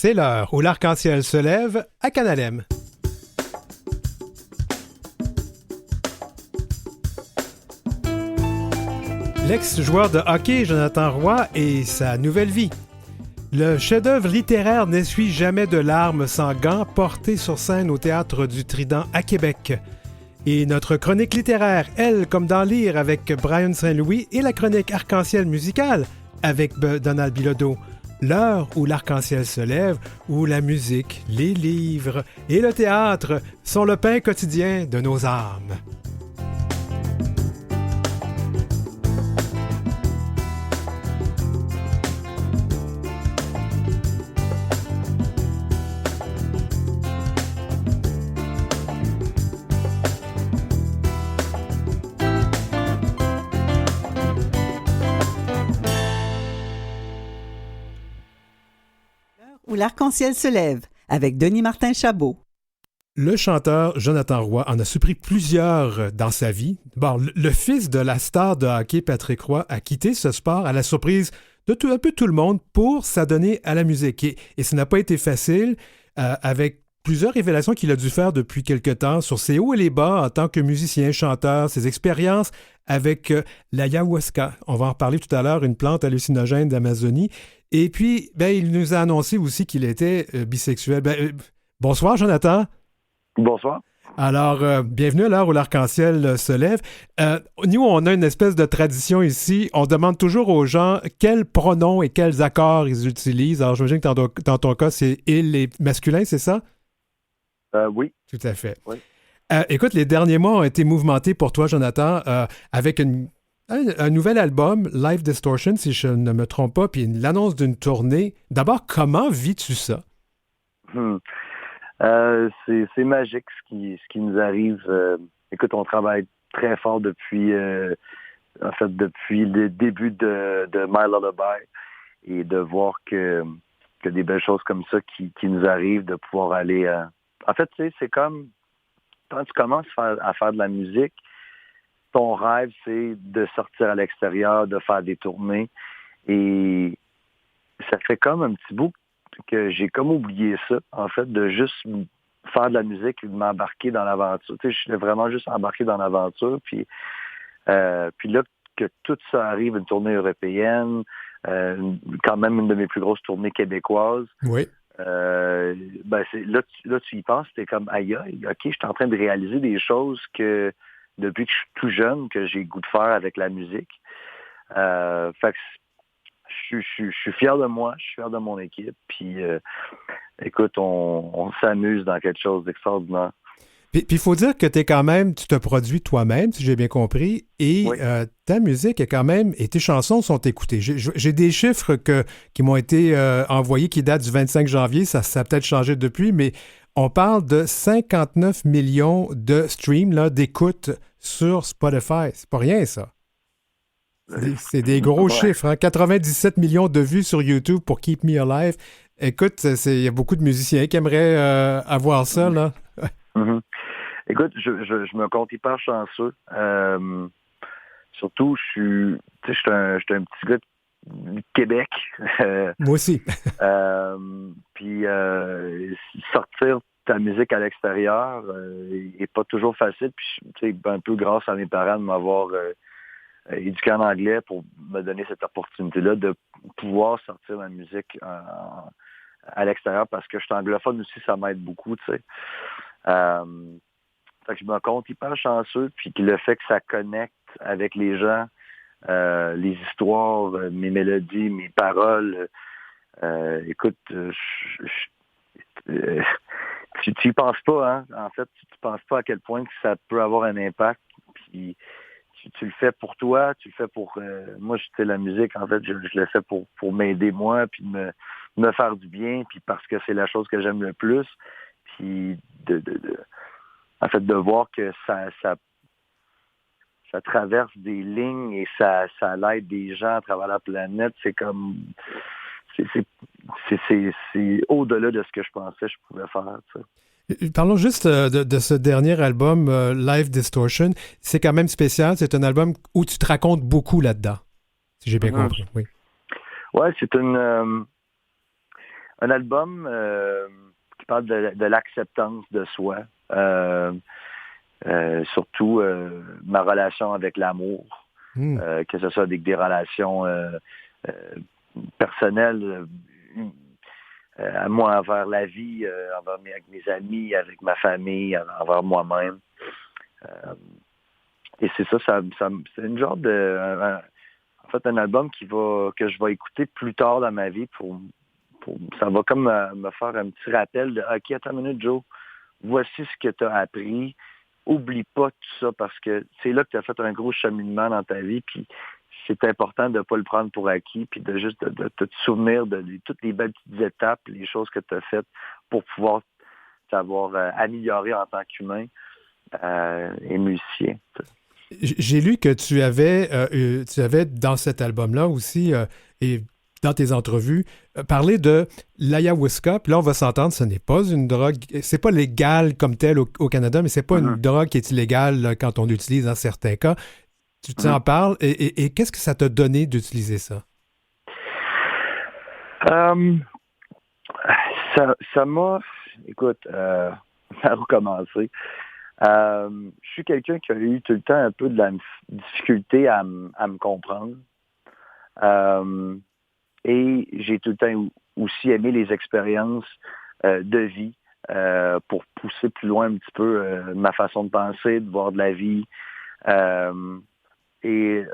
C'est l'heure où l'arc-en-ciel se lève à Canalem. L'ex-joueur de hockey Jonathan Roy et sa nouvelle vie. Le chef-d'œuvre littéraire n'essuie jamais de larmes sans gants, porté sur scène au Théâtre du Trident à Québec. Et notre chronique littéraire, Elle comme dans Lire avec Brian Saint-Louis et la chronique Arc-en-ciel musicale avec Donald Bilodeau. L'heure où l'arc-en-ciel se lève, où la musique, les livres et le théâtre sont le pain quotidien de nos âmes. Où l'arc-en-ciel se lève, avec Denis Martin Chabot. Le chanteur Jonathan Roy en a surpris plusieurs dans sa vie. Bon, le fils de la star de hockey Patrick Roy a quitté ce sport à la surprise de un peu tout le monde pour s'adonner à la musique. Et ça n'a pas été facile avec plusieurs révélations qu'il a dû faire depuis quelque temps sur ses hauts et les bas en tant que musicien, chanteur, ses expériences avec l'ayahuasca. On va en reparler tout à l'heure, une plante hallucinogène d'Amazonie. Et puis, il nous a annoncé aussi qu'il était bisexuel. Bonsoir, Jonathan. Bonsoir. Alors, bienvenue à l'heure où l'arc-en-ciel se lève. Nous, on a une espèce de tradition ici. On demande toujours aux gens quels pronoms et quels accords ils utilisent. Alors, j'imagine que dans ton cas, c'est « il » et masculin, c'est ça? Oui. Tout à fait. Oui. Écoute, les derniers mois ont été mouvementés pour toi, Jonathan, avec un nouvel album, Live Distortion, si je ne me trompe pas, puis l'annonce d'une tournée. D'abord, comment vis-tu ça? C'est magique ce qui nous arrive. Écoute, on travaille très fort depuis le début de My Lullaby et de voir que des belles choses comme ça qui nous arrivent, de pouvoir aller... En fait, tu sais, c'est comme quand tu commences à faire de la musique, ton rêve, c'est de sortir à l'extérieur, de faire des tournées. Et ça fait comme un petit bout que j'ai comme oublié ça, en fait, de juste faire de la musique et de m'embarquer dans l'aventure. Tu sais, je suis vraiment juste embarqué dans l'aventure. Puis là, que tout ça arrive, une tournée européenne, quand même une de mes plus grosses tournées québécoises. Oui. Là, tu y penses, t'es comme aïe, ok, je suis en train de réaliser des choses que depuis que je suis tout jeune, que j'ai le goût de faire avec la musique. Fait que je suis fier de moi, je suis fier de mon équipe. Puis, écoute, on s'amuse dans quelque chose d'extraordinaire. Puis il faut dire que tu te produis toi-même, si j'ai bien compris, et oui. Ta musique est quand même, et tes chansons sont écoutées. J'ai des chiffres qui m'ont été envoyés qui datent du 25 janvier, ça a peut-être changé depuis, mais on parle de 59 millions de streams, là, d'écoutes sur Spotify. C'est pas rien, ça. C'est des gros chiffres. Hein? 97 millions de vues sur YouTube pour Keep Me Alive. Écoute, il y a beaucoup de musiciens qui aimeraient avoir ça, là. Mm-hmm. Écoute, je me compte hyper chanceux. Surtout, je suis un petit gars de Québec. Moi aussi. Puis sortir ta musique à l'extérieur est pas toujours facile. Puis tu sais, un peu grâce à mes parents de m'avoir éduqué en anglais pour me donner cette opportunité-là de pouvoir sortir la musique à l'extérieur parce que je suis anglophone aussi, ça m'aide beaucoup, tu sais. Fait que je me compte hyper chanceux, puis le fait que ça connecte avec les gens, les histoires, mes mélodies, mes paroles. Écoute, tu y penses pas, hein? En fait, tu penses pas à quel point que ça peut avoir un impact. Puis tu le fais pour toi, tu le fais pour moi. Je sais la musique, en fait, je le fais pour m'aider moi, puis me faire du bien, puis parce que c'est la chose que j'aime le plus. Puis en fait, de voir que ça traverse des lignes et ça l'aide des gens à travers la planète, c'est comme c'est au-delà de ce que je pensais que je pouvais faire. Tu sais. Parlons juste de ce dernier album, Live Distortion. C'est quand même spécial. C'est un album où tu te racontes beaucoup là-dedans, si j'ai bien compris. Oui. Ouais, c'est une... un album qui parle de l'acceptance de soi, surtout ma relation avec l'amour, que ce soit avec des relations personnelles, moi envers la vie, avec mes amis, avec ma famille, envers moi-même. Et c'est ça, c'est une genre de... en fait, un album que je vais écouter plus tard dans ma vie ça va comme me faire un petit rappel de OK, attends une minute, Joe, voici ce que tu as appris. Oublie pas tout ça parce que c'est là que tu as fait un gros cheminement dans ta vie, puis c'est important de ne pas le prendre pour acquis, puis de juste de te souvenir de toutes les belles petites étapes, les choses que tu as faites pour pouvoir t'avoir amélioré en tant qu'humain et musicien. J'ai lu que tu avais dans cet album-là aussi, et dans tes entrevues, parlé de l'ayahuasca. Puis là, on va s'entendre, ce n'est pas une drogue, c'est pas légal comme tel au Canada, mais c'est pas une drogue qui est illégale là, quand on l'utilise dans certains cas. Tu t'en parles, et qu'est-ce que ça t'a donné d'utiliser ça? Ça m'a... Écoute, ça a recommencé. Je suis quelqu'un qui a eu tout le temps un peu de la difficulté à me comprendre. Et j'ai tout le temps aussi aimé les expériences de vie pour pousser plus loin un petit peu ma façon de penser, de voir de la vie. Et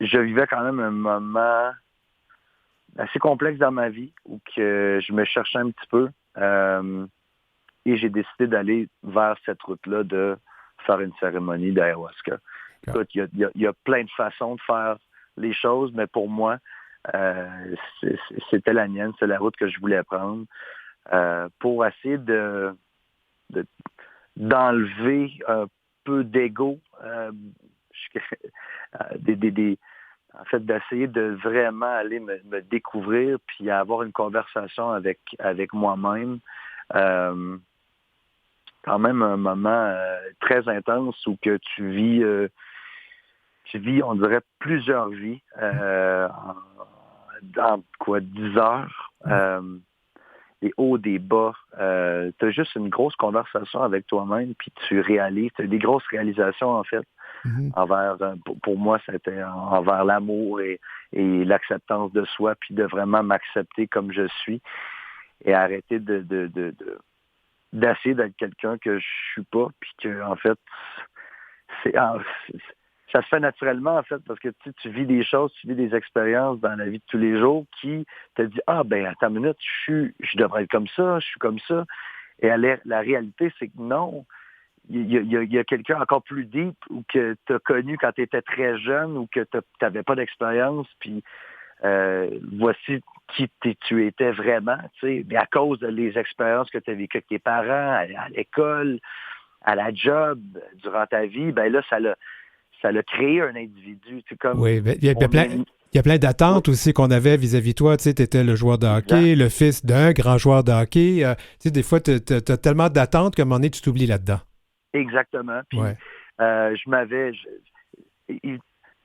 je vivais quand même un moment assez complexe dans ma vie où que je me cherchais un petit peu. Et j'ai décidé d'aller vers cette route-là de faire une cérémonie d'ayahuasca. Écoute, il y a plein de façons de faire les choses, mais pour moi, c'était la mienne, c'est la route que je voulais prendre pour essayer d'enlever un peu d'ego, en fait, d'essayer de vraiment aller me découvrir puis avoir une conversation avec moi-même. Quand même un moment très intense où que tu vis, on dirait, plusieurs vies en 10 heures, des hauts, des bas. Tu as juste une grosse conversation avec toi-même, puis tu réalises, tu as des grosses réalisations, en fait, envers, pour moi, c'était envers l'amour et l'acceptance de soi, puis de vraiment m'accepter comme je suis et arrêter d'essayer d'être quelqu'un que je suis pas, puis que, en fait, ça se fait naturellement, en fait, parce que tu vis des choses, tu vis des expériences dans la vie de tous les jours qui te disent « Ah, ben, attends une minute, je devrais être comme ça, je suis comme ça. » Et la réalité, c'est que non, il y a quelqu'un encore plus deep ou que tu as connu quand tu étais très jeune ou que tu n'avais pas d'expérience, puis voici qui tu étais vraiment, tu sais, mais à cause des expériences que tu as vécues avec tes parents, à l'école, à la job, durant ta vie, ben là, ça l'a créé un individu. Comme oui, ben, il y a plein d'attentes aussi qu'on avait vis-à-vis de toi. Tu sais, tu étais le joueur de hockey, exact, le fils d'un grand joueur de hockey. Tu sais, des fois, tu as tellement d'attentes qu'à un moment donné, tu t'oublies là-dedans. Exactement. Puis, ouais.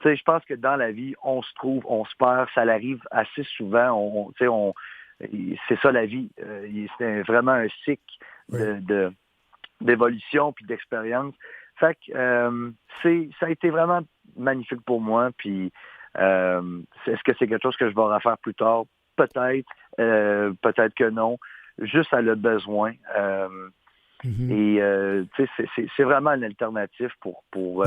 Tu sais, je pense que dans la vie, on se trouve, on se perd, ça l'arrive assez souvent. C'est ça la vie. C'est vraiment un cycle d'évolution puis d'expérience. Fait que ça a été vraiment magnifique pour moi. Puis est-ce que c'est quelque chose que je vais refaire plus tard? Peut-être, peut-être que non. Juste à le besoin. Et tu sais, c'est vraiment une alternative pour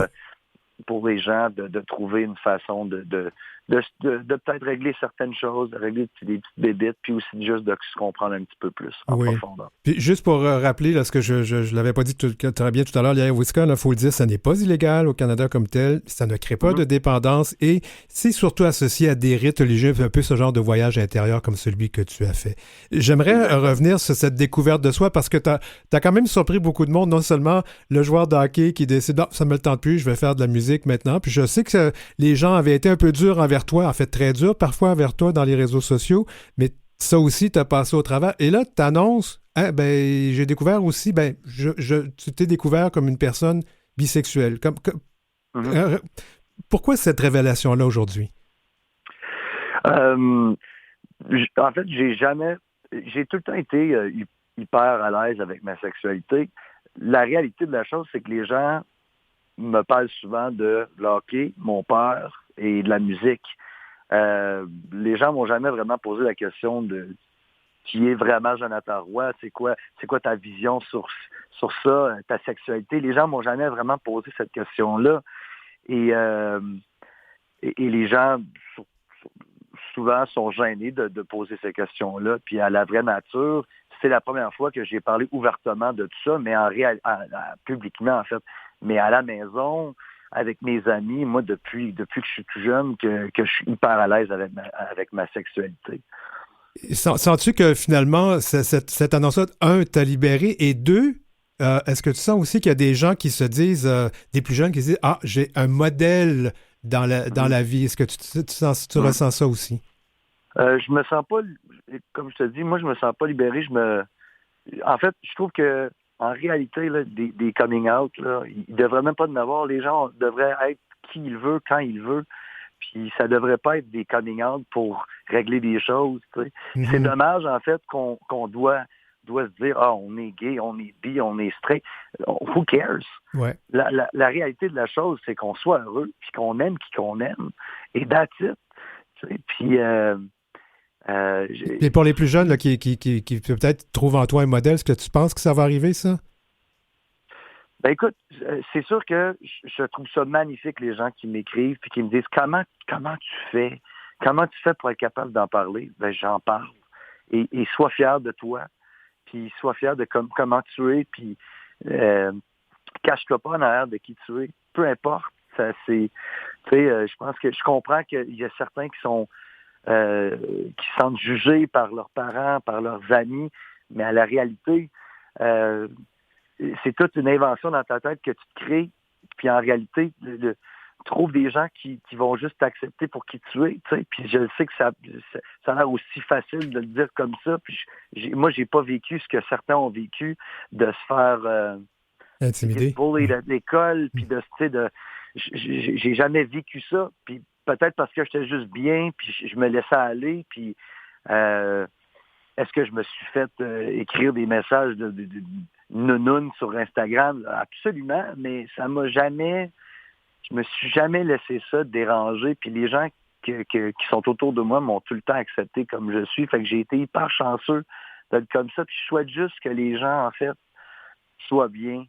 les gens de trouver une façon de peut-être régler certaines choses, de régler des petites bébites, puis aussi juste de se comprendre un petit peu plus en profondeur. Puis juste pour rappeler, là, ce que je l'avais pas dit très bien tout à l'heure, l'ayahuasca, il faut le dire, ça n'est pas illégal au Canada comme tel, ça ne crée pas de dépendance et c'est surtout associé à des rites religieux, un peu ce genre de voyage intérieur comme celui que tu as fait. J'aimerais revenir sur cette découverte de soi parce que tu as quand même surpris beaucoup de monde, non seulement le joueur de hockey qui décide « Non, ça me le tente plus, je vais faire de la musique maintenant », puis je sais que les gens avaient été un peu durs envers toi, en fait très dur parfois envers toi dans les réseaux sociaux, mais ça aussi, tu as passé au travers. Et là, tu annonces, j'ai découvert aussi, tu t'es découvert comme une personne bisexuelle. Pourquoi cette révélation-là aujourd'hui? En fait, j'ai jamais j'ai tout le temps été hyper à l'aise avec ma sexualité. La réalité de la chose, c'est que les gens me parlent souvent de l'hockey, mon père et de la musique. Les gens m'ont jamais vraiment posé la question de qui est vraiment Jonathan Roy, c'est quoi ta vision sur ça, ta sexualité. Les gens m'ont jamais vraiment posé cette question-là. Et les gens souvent sont gênés de poser ces questions-là. Puis à la vraie nature, c'est la première fois que j'ai parlé ouvertement de tout ça, mais publiquement en fait. Mais à la maison, avec mes amis, moi depuis que je suis tout jeune, que je suis hyper à l'aise avec ma sexualité. Sens-tu que finalement, cette annonce-là, un, t'a libéré, et deux, est-ce que tu sens aussi qu'il y a des gens qui se disent, des plus jeunes qui se disent, ah, j'ai un modèle dans la vie. Est-ce que tu ressens ça aussi? Je me sens pas, comme je te dis, moi je me sens pas libéré. En fait, je trouve que en réalité, là, des coming out, là, il devrait même pas en avoir. Les gens devraient être qui ils veulent, quand ils veulent. Puis ça devrait pas être des coming out pour régler des choses. Tu sais. Mm-hmm. C'est dommage, en fait, qu'on doit se dire, on est gay, on est bi, on est straight. Who cares? Ouais. La réalité de la chose, c'est qu'on soit heureux, puis qu'on aime qui qu'on aime. Et that's it. Tu sais. Puis... Et pour les plus jeunes là, qui peut-être trouvent en toi un modèle, est-ce que tu penses que ça va arriver, ça? Ben écoute, c'est sûr que je trouve ça magnifique, les gens qui m'écrivent puis qui me disent comment tu fais? Comment tu fais pour être capable d'en parler? Ben j'en parle. Et sois fier de toi, puis sois fier de comment tu es, puis cache-toi pas en arrière de qui tu es. Peu importe. Ça, c'est, tu sais, je pense que je comprends qu'il y a certains qui se sentent jugés par leurs parents, par leurs amis, mais à la réalité, c'est toute une invention dans ta tête que tu te crées, puis en réalité, trouve des gens qui vont juste t'accepter pour qui tu es, tu sais. Puis je sais que ça a l'air aussi facile de le dire comme ça, puis moi, j'ai pas vécu ce que certains ont vécu, de se faire intimider, bully à l'école, puis j'ai jamais vécu ça, puis peut-être parce que j'étais juste bien, puis je me laissais aller, puis est-ce que je me suis fait écrire des messages de nounoun sur Instagram? Absolument, mais je me suis jamais laissé ça déranger, puis les gens qui sont autour de moi m'ont tout le temps accepté comme je suis, fait que j'ai été hyper chanceux d'être comme ça, puis je souhaite juste que les gens, en fait, soient bien,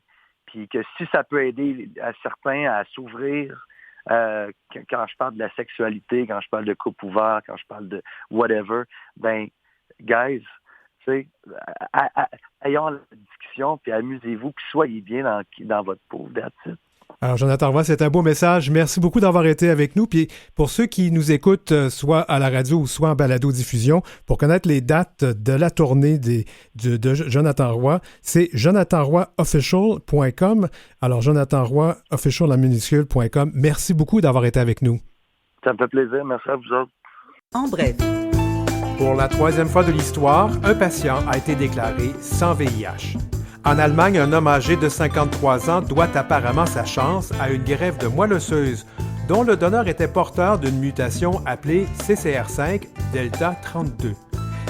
puis que si ça peut aider à certains à s'ouvrir, quand je parle de la sexualité, quand je parle de couple ouvert, quand je parle de whatever, ben, guys, tu sais, ayons la discussion, puis amusez-vous, puis soyez bien dans votre peau. That's it. Alors, Jonathan Roy, c'est un beau message. Merci beaucoup d'avoir été avec nous. Puis pour ceux qui nous écoutent, soit à la radio ou soit en balado-diffusion, pour connaître les dates de la tournée de Jonathan Roy, c'est jonathanroyofficial.com. Alors, Jonathan Roy, official en minuscule.com. Merci beaucoup d'avoir été avec nous. Ça me fait plaisir. Merci à vous autres. En bref. Pour la 3e fois de l'histoire, un patient a été déclaré sans VIH. En Allemagne, un homme âgé de 53 ans doit apparemment sa chance à une greffe de moelle osseuse dont le donneur était porteur d'une mutation appelée CCR5 Delta 32.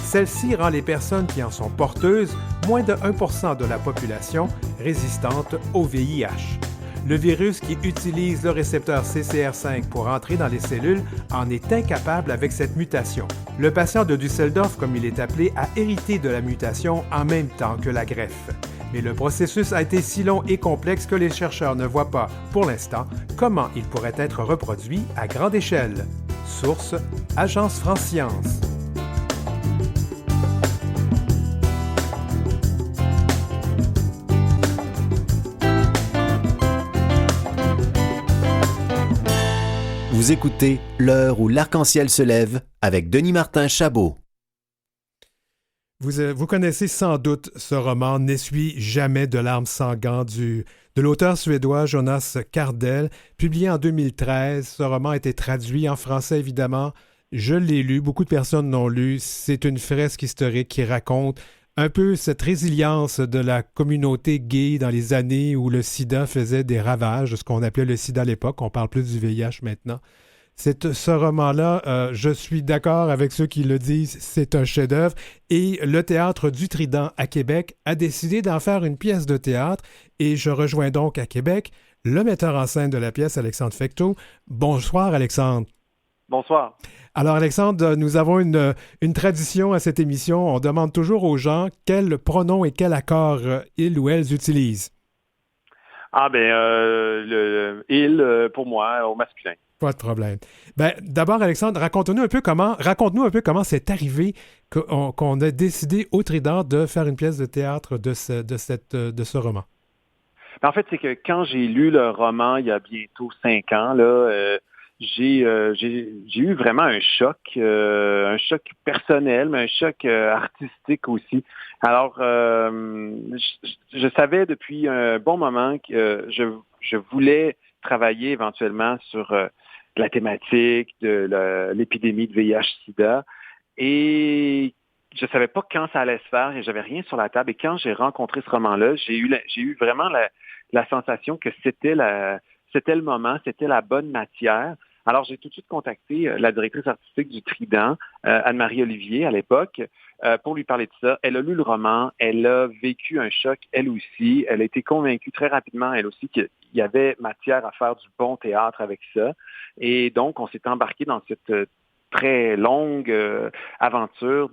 Celle-ci rend les personnes qui en sont porteuses moins de 1% de la population résistante au VIH. Le virus qui utilise le récepteur CCR5 pour entrer dans les cellules en est incapable avec cette mutation. Le patient de Düsseldorf, comme il est appelé, a hérité de la mutation en même temps que la greffe. Mais le processus a été si long et complexe que les chercheurs ne voient pas, pour l'instant, comment il pourrait être reproduit à grande échelle. Source: Agence France-Science. Vous écoutez L'heure où l'arc-en-ciel se lève avec Denis Martin Chabot. Vous connaissez sans doute ce roman « N'essuie jamais de larmes sanglantes » de l'auteur suédois Jonas Gardell, publié en 2013. Ce roman a été traduit en français, évidemment. Je l'ai lu, beaucoup de personnes l'ont lu. C'est une fresque historique qui raconte un peu cette résilience de la communauté gay dans les années où le sida faisait des ravages, ce qu'on appelait le sida à l'époque. On parle plus du VIH maintenant. Ce roman-là, je suis d'accord avec ceux qui le disent, c'est un chef-d'œuvre. Et le Théâtre du Trident à Québec a décidé d'en faire une pièce de théâtre. Et je rejoins donc à Québec le metteur en scène de la pièce, Alexandre Fecteau. Bonsoir, Alexandre. Bonsoir. Alors, Alexandre, nous avons une tradition à cette émission. On demande toujours aux gens quel pronom et quel accord ils ou elles utilisent. Ah ben, il, pour moi, au masculin. Pas de problème. Ben, d'abord, Alexandre, raconte-nous un peu comment c'est arrivé qu'on a décidé au Trident de faire une pièce de théâtre de ce roman. En fait, c'est que quand j'ai lu le roman il y a bientôt 5 ans, là, j'ai eu vraiment un choc personnel, mais un choc artistique aussi. Alors, je savais depuis un bon moment que je voulais travailler éventuellement sur la thématique de l'épidémie de VIH/SIDA et je savais pas quand ça allait se faire et j'avais rien sur la table. Et quand j'ai rencontré ce roman-là, j'ai eu vraiment la sensation que c'était le moment, c'était la bonne matière. Alors, j'ai tout de suite contacté la directrice artistique du Trident, Anne-Marie Olivier, à l'époque, pour lui parler de ça. Elle a lu le roman, elle a vécu un choc, elle aussi. Elle a été convaincue très rapidement, elle aussi, qu'il y avait matière à faire du bon théâtre avec ça. Et donc, on s'est embarqué dans cette très longue aventure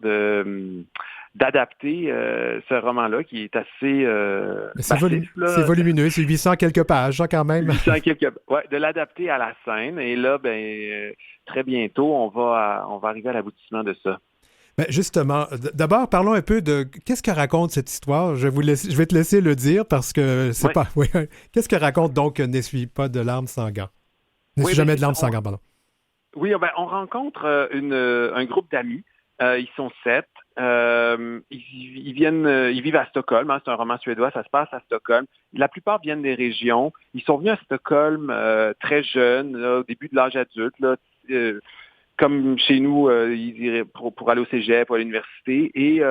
d'adapter ce roman-là qui est assez c'est volumineux, c'est 800 quelques pages quand même. 800 quelques, ouais, de l'adapter à la scène. Et là, très bientôt, on va arriver à l'aboutissement de ça. Ben justement, d'abord, parlons un peu de qu'est-ce que raconte cette histoire. Je vais te laisser le dire parce que c'est pas... Oui, qu'est-ce que raconte donc N'essuie pas de larmes sans gants? N'essuie jamais de larmes sans gants, pardon. Oui, on rencontre un groupe d'amis. Ils sont 7. Ils vivent à Stockholm. Hein, c'est un roman suédois, ça se passe à Stockholm. La plupart viennent des régions. Ils sont venus à Stockholm très jeunes, là, au début de l'âge adulte, là, comme chez nous, ils iraient pour aller au cégep ou à l'université. Et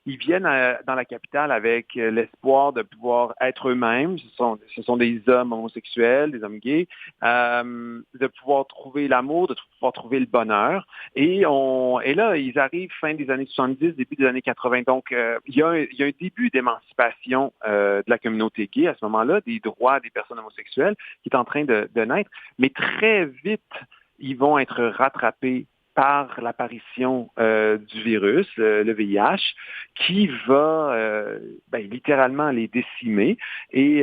ils viennent dans la capitale avec l'espoir de pouvoir être eux-mêmes. Ce sont des hommes homosexuels, des hommes gays, de pouvoir trouver l'amour, de pouvoir trouver le bonheur. Et là, ils arrivent fin des années 70, début des années 80. Donc, il y a un début d'émancipation de la communauté gay à ce moment-là, des droits des personnes homosexuelles qui est en train de naître. Mais très vite, ils vont être rattrapés par l'apparition du virus, le VIH, qui va littéralement les décimer. Et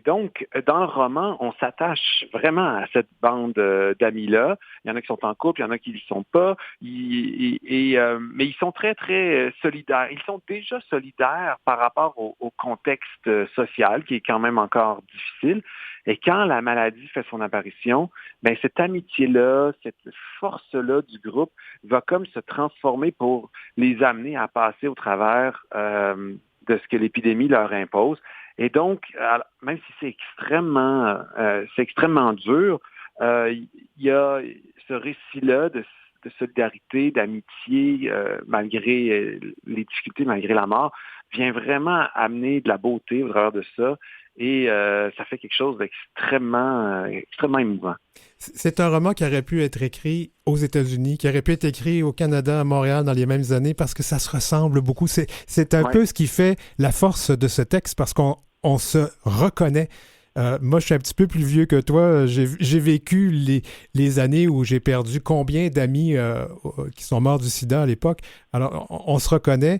donc, dans le roman, on s'attache vraiment à cette bande d'amis-là. Il y en a qui sont en couple, il y en a qui ne le sont pas. Mais ils sont très, très solidaires. Ils sont déjà solidaires par rapport au contexte social, qui est quand même encore difficile. Et quand la maladie fait son apparition, cette amitié-là, cette force-là du groupe va comme se transformer pour les amener à passer au travers de ce que l'épidémie leur impose. Et donc, même si c'est extrêmement dur, il y a ce récit-là de solidarité, d'amitié, malgré les difficultés, malgré la mort, vient vraiment amener de la beauté au travers de ça. Et ça fait quelque chose d'extrêmement émouvant. C'est un roman qui aurait pu être écrit aux États-Unis, qui aurait pu être écrit au Canada, à Montréal, dans les mêmes années, parce que ça se ressemble beaucoup. C'est un peu ce qui fait la force de ce texte, parce qu'on se reconnaît. Moi, je suis un petit peu plus vieux que toi. J'ai vécu les années où j'ai perdu combien d'amis qui sont morts du sida à l'époque. Alors, on se reconnaît.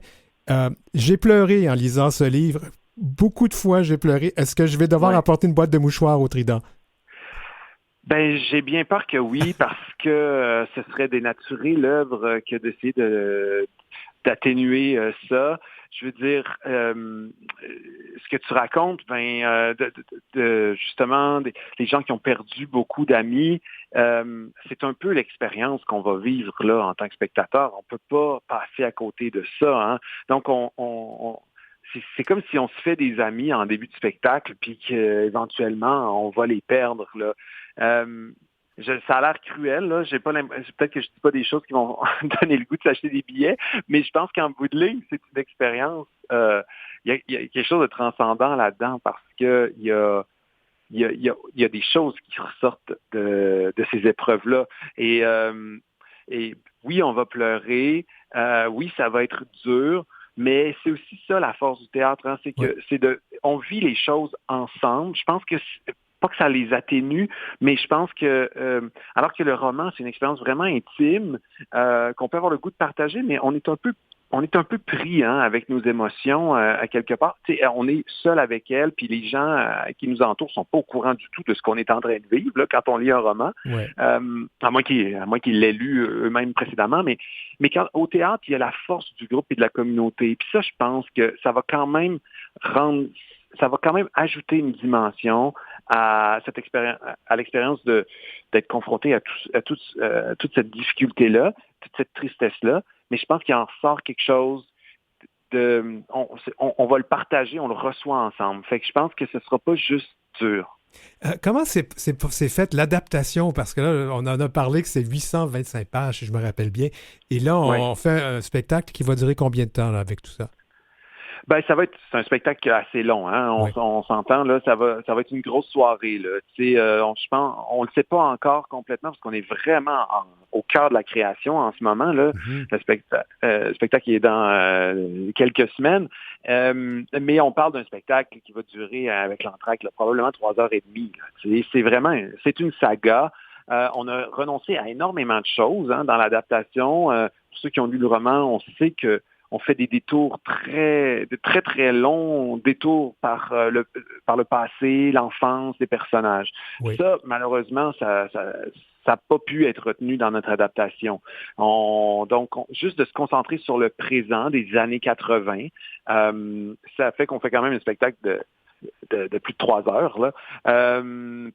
J'ai pleuré en lisant ce livre. Beaucoup de fois, j'ai pleuré. Est-ce que je vais devoir apporter une boîte de mouchoirs au Trident? J'ai bien peur que oui, parce que ce serait dénaturer l'œuvre que d'essayer d'atténuer ça. Je veux dire, ce que tu racontes, justement, les gens qui ont perdu beaucoup d'amis, c'est un peu l'expérience qu'on va vivre là en tant que spectateur. On peut pas passer à côté de ça. Hein? Donc, c'est comme si on se fait des amis en début de spectacle, puis qu'éventuellement, on va les perdre, là. Ça a l'air cruel, là. Peut-être que je dis pas des choses qui vont donner le goût de s'acheter des billets, mais je pense qu'en bout de ligne, c'est une expérience. Il y a quelque chose de transcendant là-dedans parce que il y a il y a des choses qui ressortent de ces épreuves-là. Et oui, on va pleurer, oui, ça va être dur, mais c'est aussi ça la force du théâtre, hein, c'est que on vit les choses ensemble. Je pense que pas que ça les atténue, mais je pense que alors que le roman, c'est une expérience vraiment intime, qu'on peut avoir le goût de partager, mais on est un peu pris avec nos émotions à quelque part. T'sais, on est seul avec elle, puis les gens qui nous entourent sont pas au courant du tout de ce qu'on est en train de vivre là, quand on lit un roman, à moins qu'ils l'aient lu eux-mêmes précédemment. Mais au théâtre, il y a la force du groupe et de la communauté. Puis ça, je pense que ça va quand même ajouter une dimension à cette expérience, à l'expérience d'être confronté à toute cette difficulté-là, toute cette tristesse-là. Mais je pense qu'il en ressort quelque chose on va le partager, on le reçoit ensemble. Fait que je pense que ce ne sera pas juste dur. Comment c'est fait l'adaptation? Parce que là, on en a parlé que c'est 825 pages, si je me rappelle bien. Et là, on fait un spectacle qui va durer combien de temps là, avec tout ça? Ben, c'est un spectacle assez long, hein. On s'entend, là, ça va être une grosse soirée, là. Je pense, on le sait pas encore complètement parce qu'on est vraiment au cœur de la création en ce moment, là. Mm-hmm. Le spectacle est dans quelques semaines. Mais on parle d'un spectacle qui va durer avec l'entracte, là, probablement 3h30, là. C'est une saga. On a renoncé à énormément de choses, hein, dans l'adaptation. Pour ceux qui ont lu le roman, on sait que on fait des détours très, très longs détours par le passé, l'enfance des personnages. Oui. Ça, malheureusement, ça n'a pas pu être retenu dans notre adaptation. Juste de se concentrer sur le présent des années 80, ça fait qu'on fait quand même un spectacle de plus de 3 heures, là.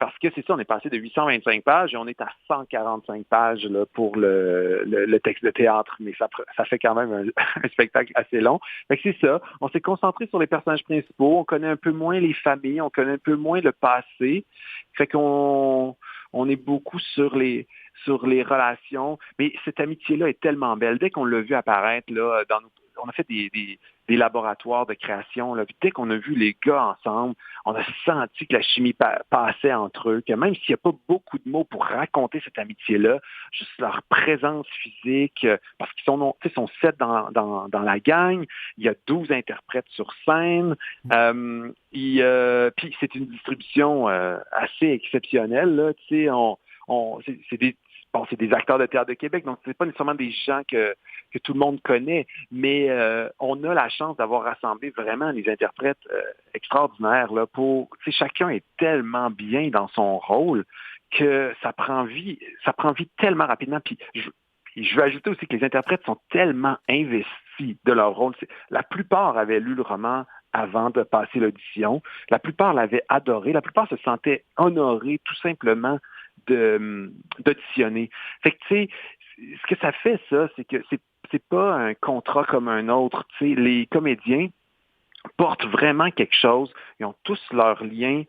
Parce que c'est ça, on est passé de 825 pages et on est à 145 pages là, pour le texte de théâtre, mais ça fait quand même un spectacle assez long. Fait que c'est ça, on s'est concentré sur les personnages principaux, on connaît un peu moins les familles, on connaît un peu moins le passé, fait qu'on est beaucoup sur les relations, mais cette amitié-là est tellement belle. Dès qu'on l'a vu apparaître là, on a fait des laboratoires de création. Là. Puis dès qu'on a vu les gars ensemble, on a senti que la chimie passait entre eux, que même s'il n'y a pas beaucoup de mots pour raconter cette amitié-là, juste leur présence physique, parce qu'ils sont 7 dans la gang, il y a 12 interprètes sur scène, puis c'est une distribution assez exceptionnelle. Là. C'est des acteurs de Théâtre de Québec, donc c'est pas nécessairement des gens que tout le monde connaît, mais on a la chance d'avoir rassemblé vraiment des interprètes extraordinaires là. Chacun est tellement bien dans son rôle que ça prend vie tellement rapidement. Puis je veux ajouter aussi que les interprètes sont tellement investis de leur rôle. La plupart avaient lu le roman avant de passer l'audition. La plupart l'avaient adoré. La plupart se sentaient honorés tout simplement d'auditionner. Fait que, tu sais, ce que ça fait, ça, c'est que c'est pas un contrat comme un autre. Tu sais, les comédiens portent vraiment quelque chose. Ils ont tous leurs liens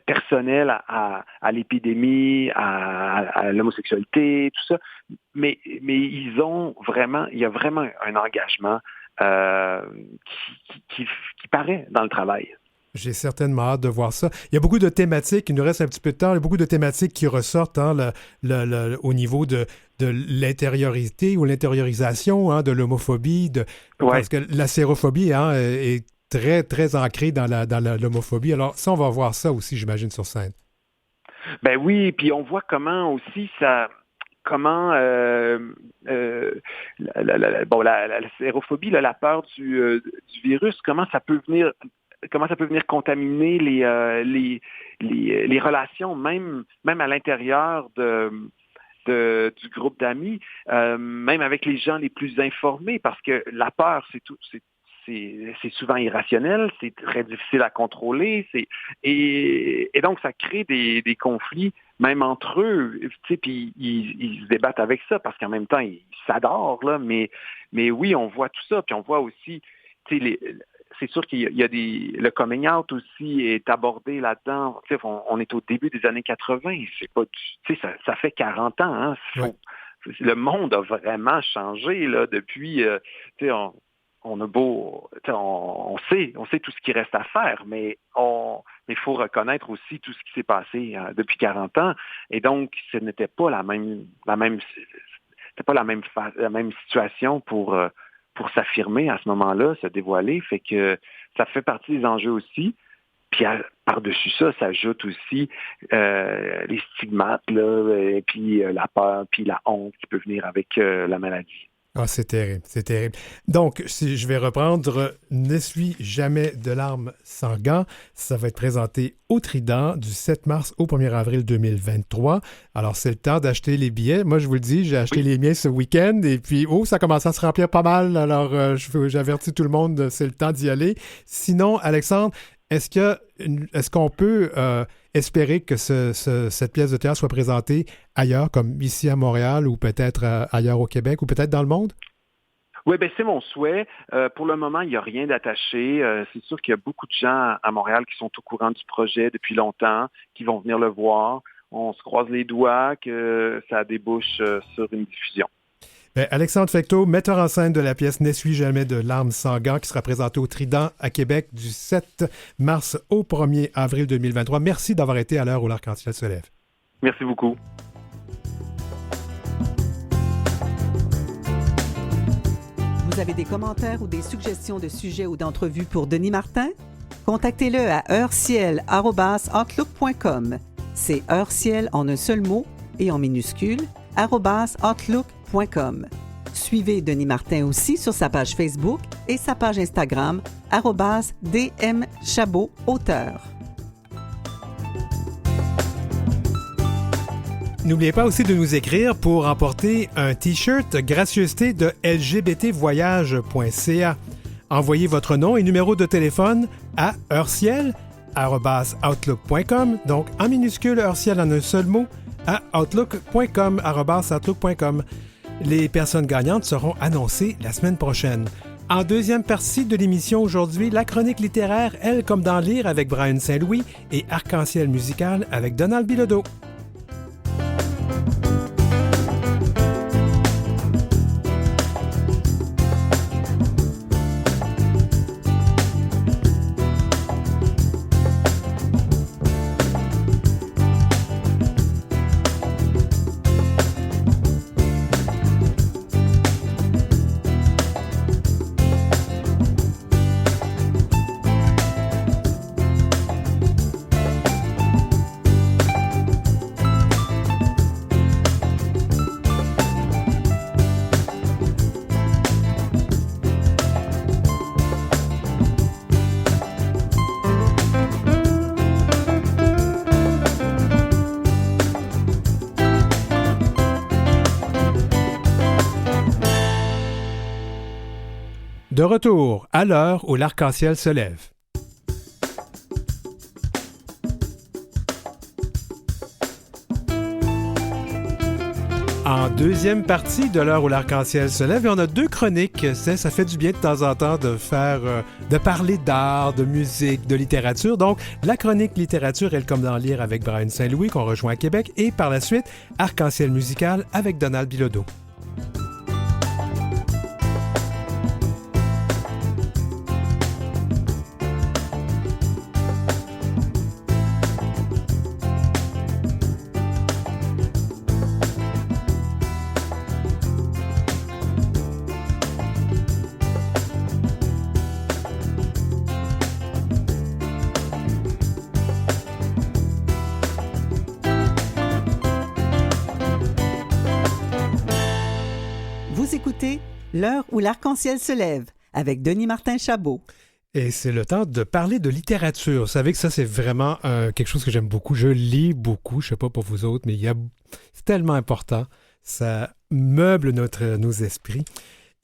personnels à l'épidémie, à l'homosexualité, tout ça. Mais il y a vraiment un engagement qui paraît dans le travail. J'ai certainement hâte de voir ça. Il y a beaucoup de thématiques, il nous reste un petit peu de temps, il y a beaucoup de thématiques qui ressortent au niveau de l'intériorité ou l'intériorisation de l'homophobie, parce que la sérophobie est très, très ancrée dans l'homophobie. Alors ça, on va voir ça aussi, j'imagine, sur scène. Ben oui, puis on voit comment aussi ça... la sérophobie, là, la peur du virus, comment ça peut venir contaminer les relations, même à l'intérieur du groupe d'amis, même avec les gens les plus informés, parce que la peur, c'est souvent irrationnel, c'est très difficile à contrôler, et donc ça crée des conflits, même entre eux, tu sais, puis ils se débattent avec ça, parce qu'en même temps, ils s'adorent, là, mais oui, on voit tout ça, puis on voit aussi, tu sais, c'est sûr qu'il y a le coming out aussi est abordé là-dedans. Tu sais, on est au début des années 80. C'est pas, tu sais, ça fait 40 ans. Hein. Le monde a vraiment changé là depuis. Tu sais, on a beau, tu sais, on sait tout ce qui reste à faire, mais Mais il faut reconnaître aussi tout ce qui s'est passé depuis 40 ans. Et donc, ce n'était pas la même situation pour s'affirmer à ce moment-là, se dévoiler. Fait que ça fait partie des enjeux aussi. Puis par-dessus ça, s'ajoute aussi les stigmates, là, et puis la peur, puis la honte qui peut venir avec la maladie. Ah, c'est terrible, c'est terrible. Donc, si je vais reprendre N'essuie jamais de larmes sans gants, ça va être présenté au Trident du 7 mars au 1er avril 2023. Alors, c'est le temps d'acheter les billets. Moi, je vous le dis, j'ai acheté les miens ce week-end et puis, ça commence à se remplir pas mal. Alors, j'avertis tout le monde, c'est le temps d'y aller. Sinon, Alexandre, est-ce qu'on peut espérer que cette pièce de théâtre soit présentée ailleurs, comme ici à Montréal ou peut-être ailleurs au Québec ou peut-être dans le monde? Oui, bien c'est mon souhait. Pour le moment, il n'y a rien d'attaché. C'est sûr qu'il y a beaucoup de gens à Montréal qui sont au courant du projet depuis longtemps, qui vont venir le voir. On se croise les doigts que ça débouche sur une diffusion. Bien, Alexandre Fecteau, metteur en scène de la pièce N'essuie jamais de larmes sans gants, qui sera présentée au Trident à Québec du 7 mars au 1er avril 2023. Merci d'avoir été à l'heure où l'arc-en-ciel se lève. Merci beaucoup. Vous avez des commentaires ou des suggestions de sujets ou d'entrevues pour Denis Martin? Contactez-le à heureciel@outlook.com. C'est heureciel en un seul mot et en minuscule @outlook.com. Suivez Denis Martin aussi sur sa page Facebook et sa page Instagram @dmchabotauteur. N'oubliez pas aussi de nous écrire pour emporter un T-shirt gracieuseté de lgbtvoyage.ca. Envoyez votre nom et numéro de téléphone à heureciel@outlook.com, donc en minuscule heureciel en un seul mot à outlook.com, @outlook.com. Les personnes gagnantes seront annoncées la semaine prochaine. En deuxième partie de l'émission aujourd'hui, la chronique littéraire Elle comme dans Lire avec Brian Saint-Louis et Arc-en-ciel musical avec Donald Bilodeau. De retour à l'heure où l'arc-en-ciel se lève. En deuxième partie de l'heure où l'arc-en-ciel se lève, et on a deux chroniques. Ça fait du bien de temps en temps de parler d'art, de musique, de littérature. Donc, la chronique littérature, Elle comme dans Lire avec Brian Saint-Louis, qu'on rejoint à Québec, et par la suite, Arc-en-ciel musical avec Donald Bilodeau. L'heure où l'arc-en-ciel se lève, avec Denis Martin Chabot. Et c'est le temps de parler de littérature. Vous savez que ça, c'est vraiment quelque chose que j'aime beaucoup. Je lis beaucoup, je ne sais pas pour vous autres, mais c'est tellement important. Ça meuble nos esprits.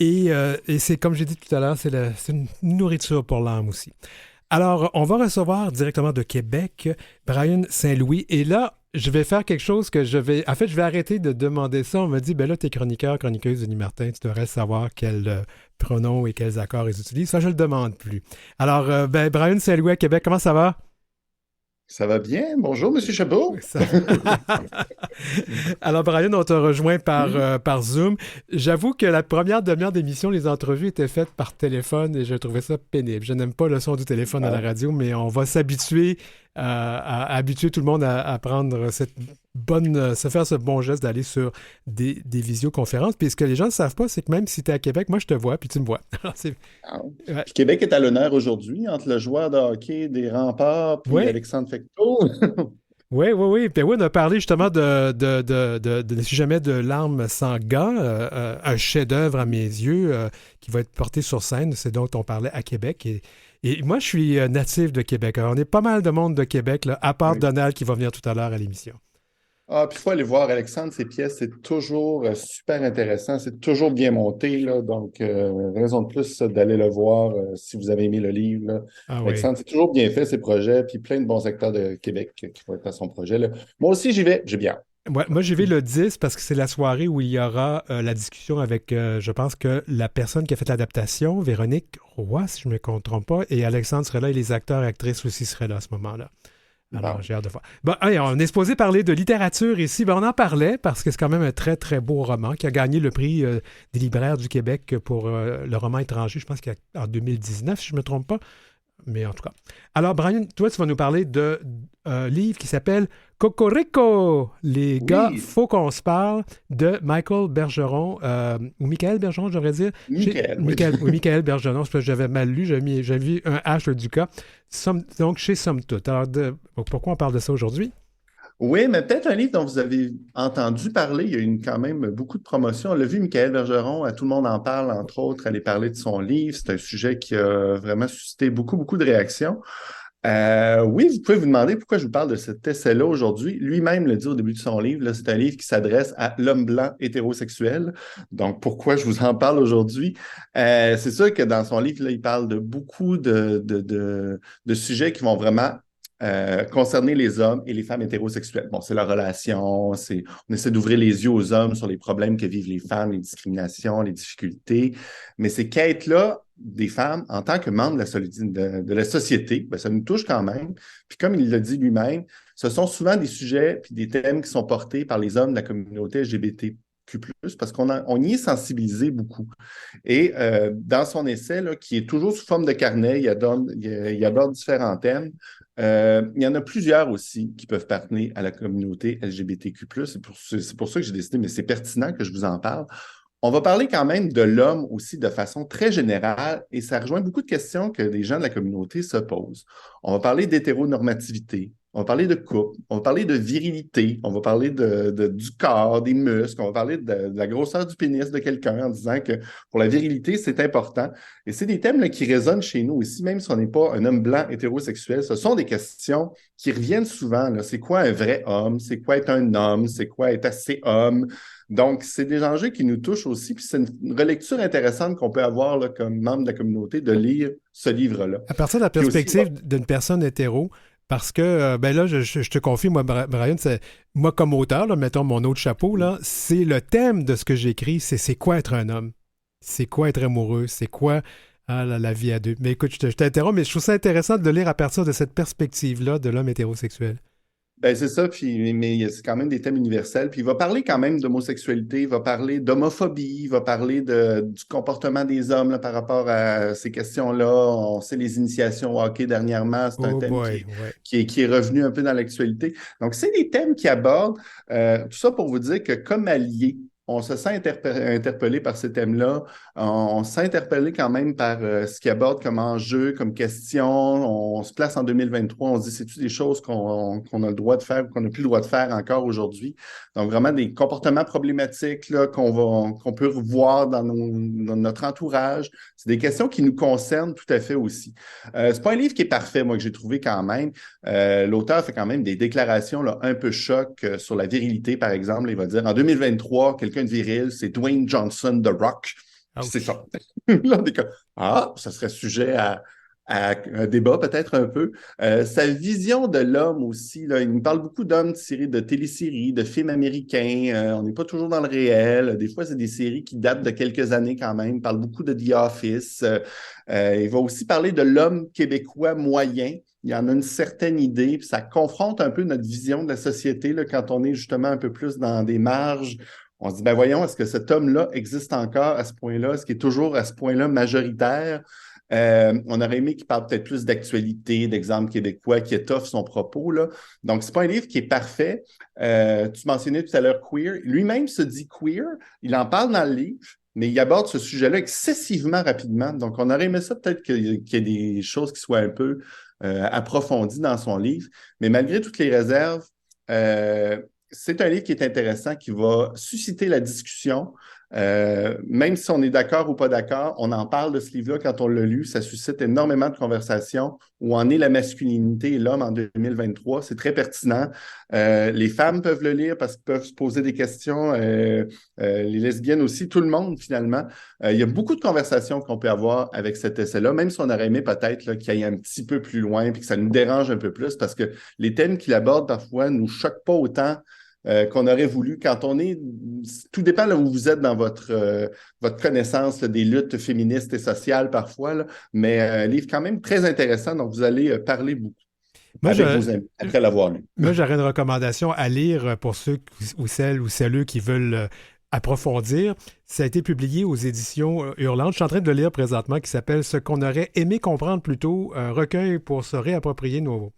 Et c'est, comme j'ai dit tout à l'heure, c'est une nourriture pour l'âme aussi. Alors, on va recevoir directement de Québec Brian Saint-Louis. Et là, je vais faire quelque chose que je vais arrêter de demander ça. On me dit, ben là, t'es chroniqueuse, Denis Martin, tu devrais savoir quels pronoms et quels accords ils utilisent. Ça, je le demande plus. Alors, Brian Saint-Louis à Québec, comment ça va? Ça va bien. Bonjour, M. Chabot. Alors, Brian, on te rejoint par Zoom. J'avoue que la première demi-heure d'émission, les entrevues étaient faites par téléphone et je trouvais ça pénible. Je n'aime pas le son du téléphone à la radio, mais on va s'habituer à habituer tout le monde à prendre se faire ce bon geste d'aller sur des visioconférences. Puis ce que les gens ne savent pas, c'est que même si tu es à Québec, moi je te vois, puis tu me vois. Alors, Ah. ouais. Puis Québec est à l'honneur aujourd'hui entre le joueur de hockey des Remparts puis Ouais. Alexandre Fecteau. Oui, oui, oui. Puis oui, on a parlé justement si jamais de Larmes sans gants, un chef-d'œuvre à mes yeux qui va être porté sur scène. C'est dont on parlait à Québec. Et moi, je suis natif de Québec. Alors, on est pas mal de monde de Québec, là, à part Oui. Donald qui va venir tout à l'heure à l'émission. Ah, puis il faut aller voir Alexandre, ses pièces, c'est toujours super intéressant, c'est toujours bien monté, là, donc raison de plus ça, d'aller le voir si vous avez aimé le livre, là. Ah oui. Alexandre, c'est toujours bien fait, ses projets, puis plein de bons acteurs de Québec qui vont être à son projet, là. Moi aussi, j'y vais, j'ai bien. Ouais, moi, j'y vais le 10 parce que c'est la soirée où il y aura la discussion avec, je pense que la personne qui a fait l'adaptation, Véronique Roy, si je ne me trompe pas, et Alexandre serait là et les acteurs et actrices aussi seraient là à ce moment-là. Alors, Bon. j'ai hâte de voir. Bon, allez, on est supposé parler de littérature ici. Ben, on en parlait parce que c'est quand même un très, très beau roman qui a gagné le prix des libraires du Québec pour le roman étranger, je pense qu'en 2019, si je ne me trompe pas. Mais en tout cas. Alors, Brian, toi, tu vas nous parler d'un livre qui s'appelle Cocorico. Les gars, Oui. faut qu'on se parle de Michael Bergeron, ou Michael Bergeron, je devrais dire. Michael, oui. Oui, Michael Bergeron, c'est parce que j'avais mal lu, j'avais vu un H du cas. Donc, chez Somme Toute. Alors, pourquoi on parle de ça aujourd'hui? Oui, mais peut-être un livre dont vous avez entendu parler. Il y a eu quand même beaucoup de promotions. On l'a vu, Michael Bergeron, tout le monde en parle, entre autres, aller parler de son livre. C'est un sujet qui a vraiment suscité beaucoup, beaucoup de réactions. Oui, vous pouvez vous demander pourquoi je vous parle de cet essai-là aujourd'hui. Lui-même le dit au début de son livre, là, c'est un livre qui s'adresse à l'homme blanc hétérosexuel. Donc, pourquoi je vous en parle aujourd'hui? C'est sûr que dans son livre, là, il parle de beaucoup de sujets qui vont vraiment concerner les hommes et les femmes hétérosexuelles. Bon, c'est la relation, on essaie d'ouvrir les yeux aux hommes sur les problèmes que vivent les femmes, les discriminations, les difficultés. Mais ces quêtes-là des femmes en tant que membres de la société, ben, ça nous touche quand même. Puis comme il l'a dit lui-même, ce sont souvent des sujets puis des thèmes qui sont portés par les hommes de la communauté LGBTQ+, parce on y est sensibilisé beaucoup. Et dans son essai, là, qui est toujours sous forme de carnet, il aborde différents thèmes. Il y en a plusieurs aussi qui peuvent parler à la communauté LGBTQ+. C'est pour ça que j'ai décidé, mais c'est pertinent que je vous en parle. On va parler quand même de l'homme aussi de façon très générale et ça rejoint beaucoup de questions que des gens de la communauté se posent. On va parler d'hétéronormativité, on va parler de couple, on va parler de virilité, on va parler du corps, des muscles, on va parler de la grosseur du pénis de quelqu'un en disant que pour la virilité, c'est important. Et c'est des thèmes là, qui résonnent chez nous aussi, même si on n'est pas un homme blanc hétérosexuel. Ce sont des questions qui reviennent souvent. Là. C'est quoi un vrai homme? C'est quoi être un homme? C'est quoi être assez homme? Donc, c'est des enjeux qui nous touchent aussi, puis c'est une relecture intéressante qu'on peut avoir là, comme membre de la communauté de lire ce livre-là. À partir de la perspective d'une personne hétéro, parce que, ben là, je te confie, moi, Brian, moi comme auteur, là, mettons mon autre chapeau, là, c'est le thème de ce que j'écris, c'est quoi être un homme? C'est quoi être amoureux? C'est quoi la vie à deux? Mais écoute, je t'interromps, mais je trouve ça intéressant de le lire à partir de cette perspective-là de l'homme hétérosexuel. Ben c'est ça, puis, mais c'est quand même des thèmes universels. Puis il va parler quand même d'homosexualité, il va parler d'homophobie, il va parler du comportement des hommes là, par rapport à ces questions-là. On sait les initiations au hockey dernièrement, c'est un thème qui est revenu un peu dans l'actualité. Donc, c'est des thèmes qui abordent. Tout ça pour vous dire que comme alliés, on se sent interpellé par ces thèmes-là. On se sent interpellé quand même par ce qu'ils abordent comme enjeu, comme question. On se place en 2023, on se dit, c'est-tu des choses qu'on a le droit de faire ou qu'on n'a plus le droit de faire encore aujourd'hui? Donc, vraiment des comportements problématiques là, qu'on peut voir dans notre entourage. C'est des questions qui nous concernent tout à fait aussi. C'est pas un livre qui est parfait, moi, que j'ai trouvé quand même. L'auteur fait quand même des déclarations là, un peu choc sur la virilité, par exemple. Il va dire, en 2023, quelqu'un de viril, c'est Dwayne Johnson, The Rock. C'est ça. Là, on est comme, ça serait sujet à un débat peut-être un peu. Sa vision de l'homme aussi, là, il nous parle beaucoup d'hommes tirés de téléséries, de films américains. On n'est pas toujours dans le réel. Des fois, c'est des séries qui datent de quelques années quand même. Il parle beaucoup de The Office. Il va aussi parler de l'homme québécois moyen. Il y en a une certaine idée, puis ça confronte un peu notre vision de la société là, quand on est justement un peu plus dans des marges. On se dit, ben voyons, est-ce que cet homme-là existe encore à ce point-là? Est-ce qu'il est toujours à ce point-là majoritaire? On aurait aimé qu'il parle peut-être plus d'actualité, d'exemples québécois, qui étoffe son propos, là. Donc, c'est pas un livre qui est parfait. Tu mentionnais tout à l'heure queer. Lui-même se dit queer. Il en parle dans le livre, mais il aborde ce sujet-là excessivement rapidement. Donc, on aurait aimé ça peut-être qu'il y ait des choses qui soient un peu approfondies dans son livre. Mais malgré toutes les réserves, c'est un livre qui est intéressant, qui va susciter la discussion. Même si on est d'accord ou pas d'accord, on en parle de ce livre-là quand on l'a lu. Ça suscite énormément de conversations. Où en est la masculinité et l'homme en 2023? C'est très pertinent. Les femmes peuvent le lire parce qu'ils peuvent se poser des questions. Les lesbiennes aussi, tout le monde finalement. Il y a beaucoup de conversations qu'on peut avoir avec cet essai-là, même si on aurait aimé peut-être là, qu'il aille un petit peu plus loin et que ça nous dérange un peu plus parce que les thèmes qu'il aborde parfois ne nous choquent pas autant qu'on aurait voulu. Quand on est... Tout dépend là où vous êtes dans votre connaissance là, des luttes féministes et sociales parfois, là, mais un livre quand même très intéressant, donc vous allez parler beaucoup Moi, avec vos amis après l'avoir lu. Moi, j'aurais une recommandation à lire pour ceux ou celles ou celles qui veulent approfondir. Ça a été publié aux éditions Hurlantes. Je suis en train de le lire présentement, qui s'appelle Ce qu'on aurait aimé comprendre plus tôt, un recueil pour se réapproprier nos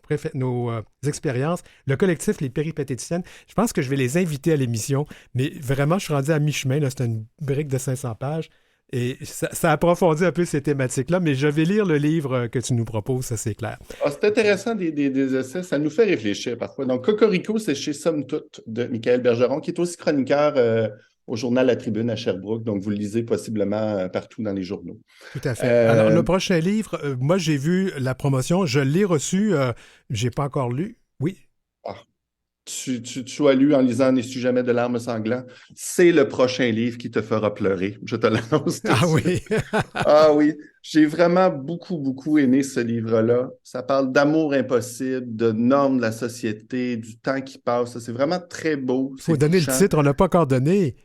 expériences. Le collectif Les Péripatéticiennes. Je pense que je vais les inviter à l'émission, mais vraiment, je suis rendu à mi-chemin. Là, c'est une brique de 500 pages. Et ça approfondit un peu ces thématiques-là, mais je vais lire le livre que tu nous proposes, ça c'est clair. Ah, c'est intéressant des essais, ça nous fait réfléchir parfois. Donc, Cocorico, c'est chez Somme Toute de Michael Bergeron, qui est aussi chroniqueur au journal La Tribune à Sherbrooke. Donc, vous le lisez possiblement partout dans les journaux. Tout à fait. Alors, le prochain livre, moi j'ai vu la promotion, je l'ai reçu, j'ai pas encore lu. Oui. Ah. Tu as lu en lisant N'essuie jamais de larmes sanglantes. C'est le prochain livre qui te fera pleurer. Je te l'annonce tout de suite. Oui. Ah oui, j'ai vraiment beaucoup, beaucoup aimé ce livre-là. Ça parle d'amour impossible, de normes de la société, du temps qui passe. C'est vraiment très beau. Il faut donner touchant. Le titre, on ne l'a pas encore donné.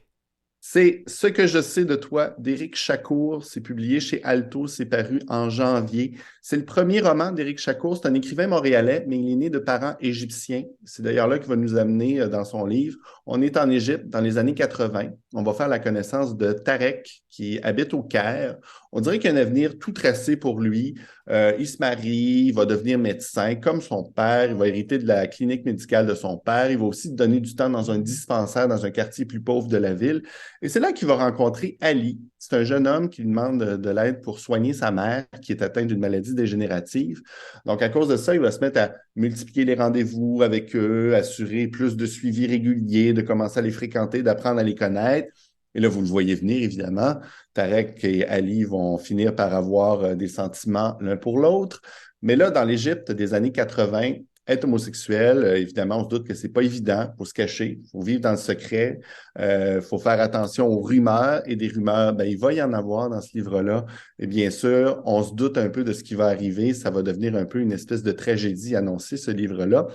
C'est Ce que je sais de toi d'Éric Chacour. C'est publié chez Alto. C'est paru en janvier. C'est le premier roman d'Éric Chacour. C'est un écrivain montréalais, mais il est né de parents égyptiens. C'est d'ailleurs là qu'il va nous amener dans son livre. On est en Égypte dans les années 80. On va faire la connaissance de Tarek, qui habite au Caire. On dirait qu'il y a un avenir tout tracé pour lui. Il se marie, il va devenir médecin comme son père. Il va hériter de la clinique médicale de son père. Il va aussi donner du temps dans un dispensaire dans un quartier plus pauvre de la ville. Et c'est là qu'il va rencontrer Ali. C'est un jeune homme qui lui demande de l'aide pour soigner sa mère qui est atteinte d'une maladie dégénérative. Donc, à cause de ça, il va se mettre à multiplier les rendez-vous avec eux, assurer plus de suivi régulier, de commencer à les fréquenter, d'apprendre à les connaître. Et là, vous le voyez venir, évidemment. Tarek et Ali vont finir par avoir des sentiments l'un pour l'autre. Mais là, dans l'Égypte des années 80, être homosexuel, évidemment, on se doute que c'est pas évident. Il faut se cacher, il faut vivre dans le secret, il faut faire attention aux rumeurs. Et des rumeurs, ben, il va y en avoir dans ce livre-là. Et bien sûr, on se doute un peu de ce qui va arriver. Ça va devenir un peu une espèce de tragédie annoncée, ce livre-là.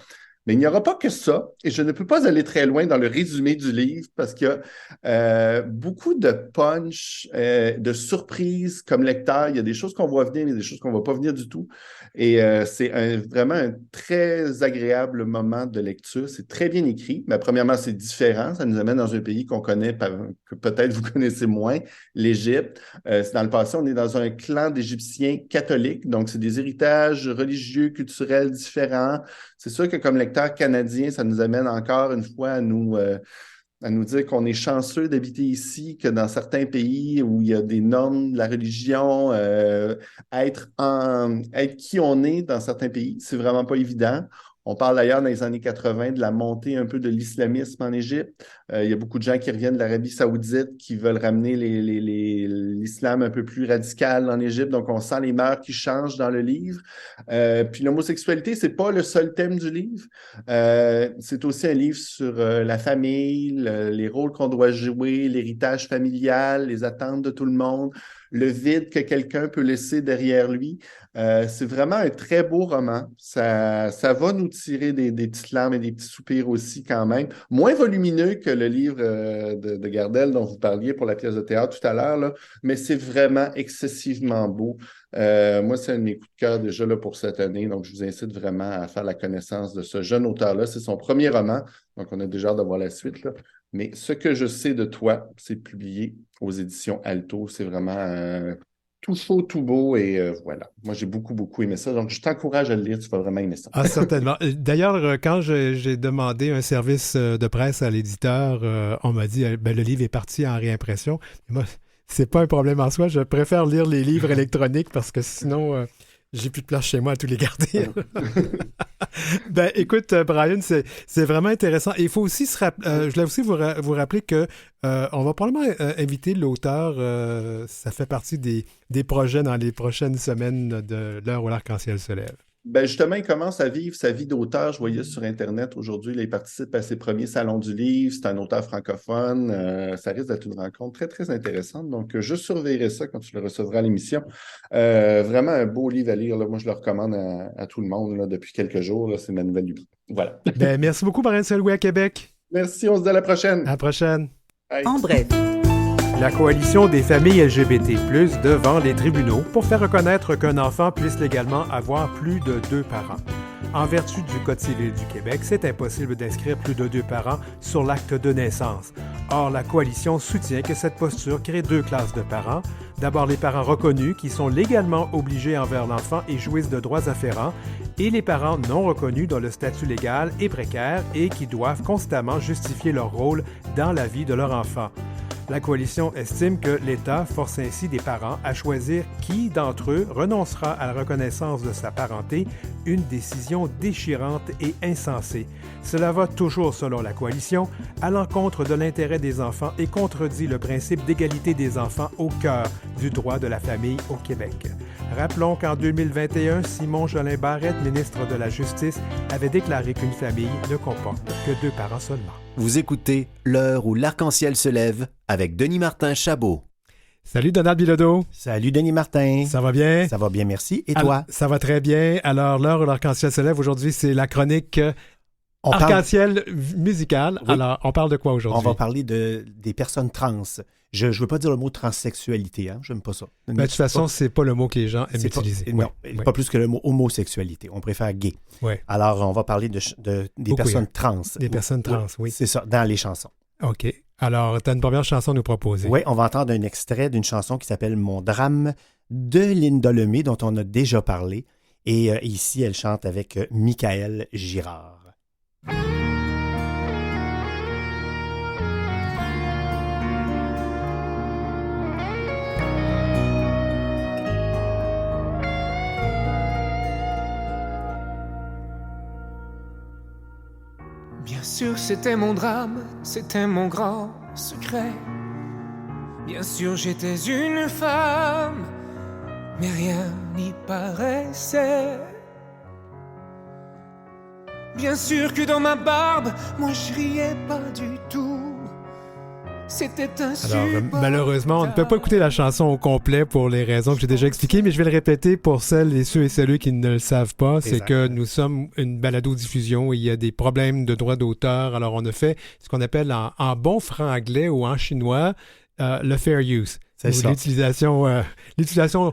Mais il n'y aura pas que ça, et je ne peux pas aller très loin dans le résumé du livre parce qu'il y a beaucoup de punch, de surprises comme lecteur. Il y a des choses qu'on voit venir, mais des choses qu'on ne voit pas venir du tout. Et c'est vraiment un très agréable moment de lecture. C'est très bien écrit, mais premièrement, c'est différent. Ça nous amène dans un pays qu'on connaît, que peut-être vous connaissez moins, l'Égypte. Dans le passé, on est dans un clan d'Égyptiens catholiques, donc c'est des héritages religieux, culturels différents. C'est sûr que comme lecteur canadien, ça nous amène encore une fois à nous dire qu'on est chanceux d'habiter ici, que dans certains pays où il y a des normes de la religion, être qui on est dans certains pays, c'est vraiment pas évident. On parle d'ailleurs dans les années 80 de la montée un peu de l'islamisme en Égypte. Il y a beaucoup de gens qui reviennent de l'Arabie saoudite qui veulent ramener l'islam un peu plus radical en Égypte. Donc, on sent les mœurs qui changent dans le livre. Puis l'homosexualité, c'est pas le seul thème du livre. C'est aussi un livre sur la famille, les rôles qu'on doit jouer, l'héritage familial, les attentes de tout le monde, le vide que quelqu'un peut laisser derrière lui. C'est vraiment un très beau roman. Ça va nous tirer des petites larmes et des petits soupirs aussi quand même. Moins volumineux que le livre de Gardel dont vous parliez pour la pièce de théâtre tout à l'heure, là, mais c'est vraiment excessivement beau. Moi, c'est un de mes coups de cœur déjà là, pour cette année, donc je vous incite vraiment à faire la connaissance de ce jeune auteur-là. C'est son premier roman, donc on a déjà hâte de voir la suite, là. Mais Ce que je sais de toi, c'est publié aux éditions Alto. C'est vraiment tout chaud, tout beau, et voilà. Moi, j'ai beaucoup, beaucoup aimé ça. Donc, je t'encourage à le lire, tu vas vraiment aimer ça. Ah, certainement. D'ailleurs, quand j'ai demandé un service de presse à l'éditeur, on m'a dit ben, le livre est parti en réimpression. Moi, c'est pas un problème en soi. Je préfère lire les livres électroniques parce que sinon, j'ai plus de place chez moi à tous les garder. Ben, écoute, Brian, c'est vraiment intéressant. Et il faut aussi je voulais aussi vous rappeler que on va probablement inviter l'auteur. Ça fait partie des projets dans les prochaines semaines de l'heure où l'arc-en-ciel se lève. Ben justement, il commence à vivre sa vie d'auteur. Je voyais sur Internet aujourd'hui, là, il participe à ses premiers salons du livre. C'est un auteur francophone. Ça risque d'être une rencontre très, très intéressante. Donc, je surveillerai ça quand tu le recevras à l'émission. Vraiment un beau livre à lire. Là. Moi, je le recommande à tout le monde là, depuis quelques jours. Là. C'est ma nouvelle lubie. Voilà. Ben, merci beaucoup, Brian Saint-Louis à Québec. Merci, on se dit à la prochaine. À la prochaine. Bye. En bref, La coalition des familles LGBT+, devant les tribunaux pour faire reconnaître qu'un enfant puisse légalement avoir plus de 2 parents. En vertu du Code civil du Québec, c'est impossible d'inscrire plus de 2 parents sur l'acte de naissance. Or, la coalition soutient que cette posture crée 2 classes de parents. D'abord, les parents reconnus qui sont légalement obligés envers l'enfant et jouissent de droits afférents, et les parents non reconnus dont le statut légal est précaire et qui doivent constamment justifier leur rôle dans la vie de leur enfant. La coalition estime que l'État force ainsi des parents à choisir qui d'entre eux renoncera à la reconnaissance de sa parenté, une décision déchirante et insensée. Cela va toujours, selon la coalition, à l'encontre de l'intérêt des enfants et contredit le principe d'égalité des enfants au cœur du droit de la famille au Québec. Rappelons qu'en 2021, Simon Jolin Barrette, ministre de la Justice, avait déclaré qu'une famille ne comporte que 2 parents seulement. Vous écoutez L'heure où l'arc-en-ciel se lève avec Denis Martin Chabot. Salut Donald Bilodeau. Salut Denis Martin. Ça va bien? Ça va bien, merci. Et toi? Ça va très bien. Alors, l'heure où l'arc-en-ciel se lève, aujourd'hui, c'est la chronique arc-en-ciel musicale. Oui. Alors, on parle de quoi aujourd'hui? On va parler des personnes trans. Je ne veux pas dire le mot transsexualité, hein? Je n'aime pas ça. Ben, de toute façon, c'est pas le mot que les gens aiment utiliser. Non, pas plus que le mot homosexualité. On préfère gay. Ouais. Alors, on va parler des personnes trans. Des personnes trans, oui. C'est ça, dans les chansons. OK. Alors, tu as une première chanson à nous proposer. Oui, on va entendre un extrait d'une chanson qui s'appelle « Mon drame » de Linda Lemay, dont on a déjà parlé. Et ici, elle chante avec Michaël Girard. Bien sûr, c'était mon drame, c'était mon grand secret. Bien sûr, j'étais une femme, mais rien n'y paraissait. Bien sûr que dans ma barbe, moi je riais pas du tout. C'était Alors, malheureusement, on ne peut pas écouter la chanson au complet pour les raisons que j'ai déjà expliquées, mais je vais le répéter pour celles et ceux qui ne le savent pas. C'est que nous sommes une balado-diffusion et il y a des problèmes de droits d'auteur. Alors, on a fait ce qu'on appelle en bon franglais ou en chinois le fair use. C'est ça. L'utilisation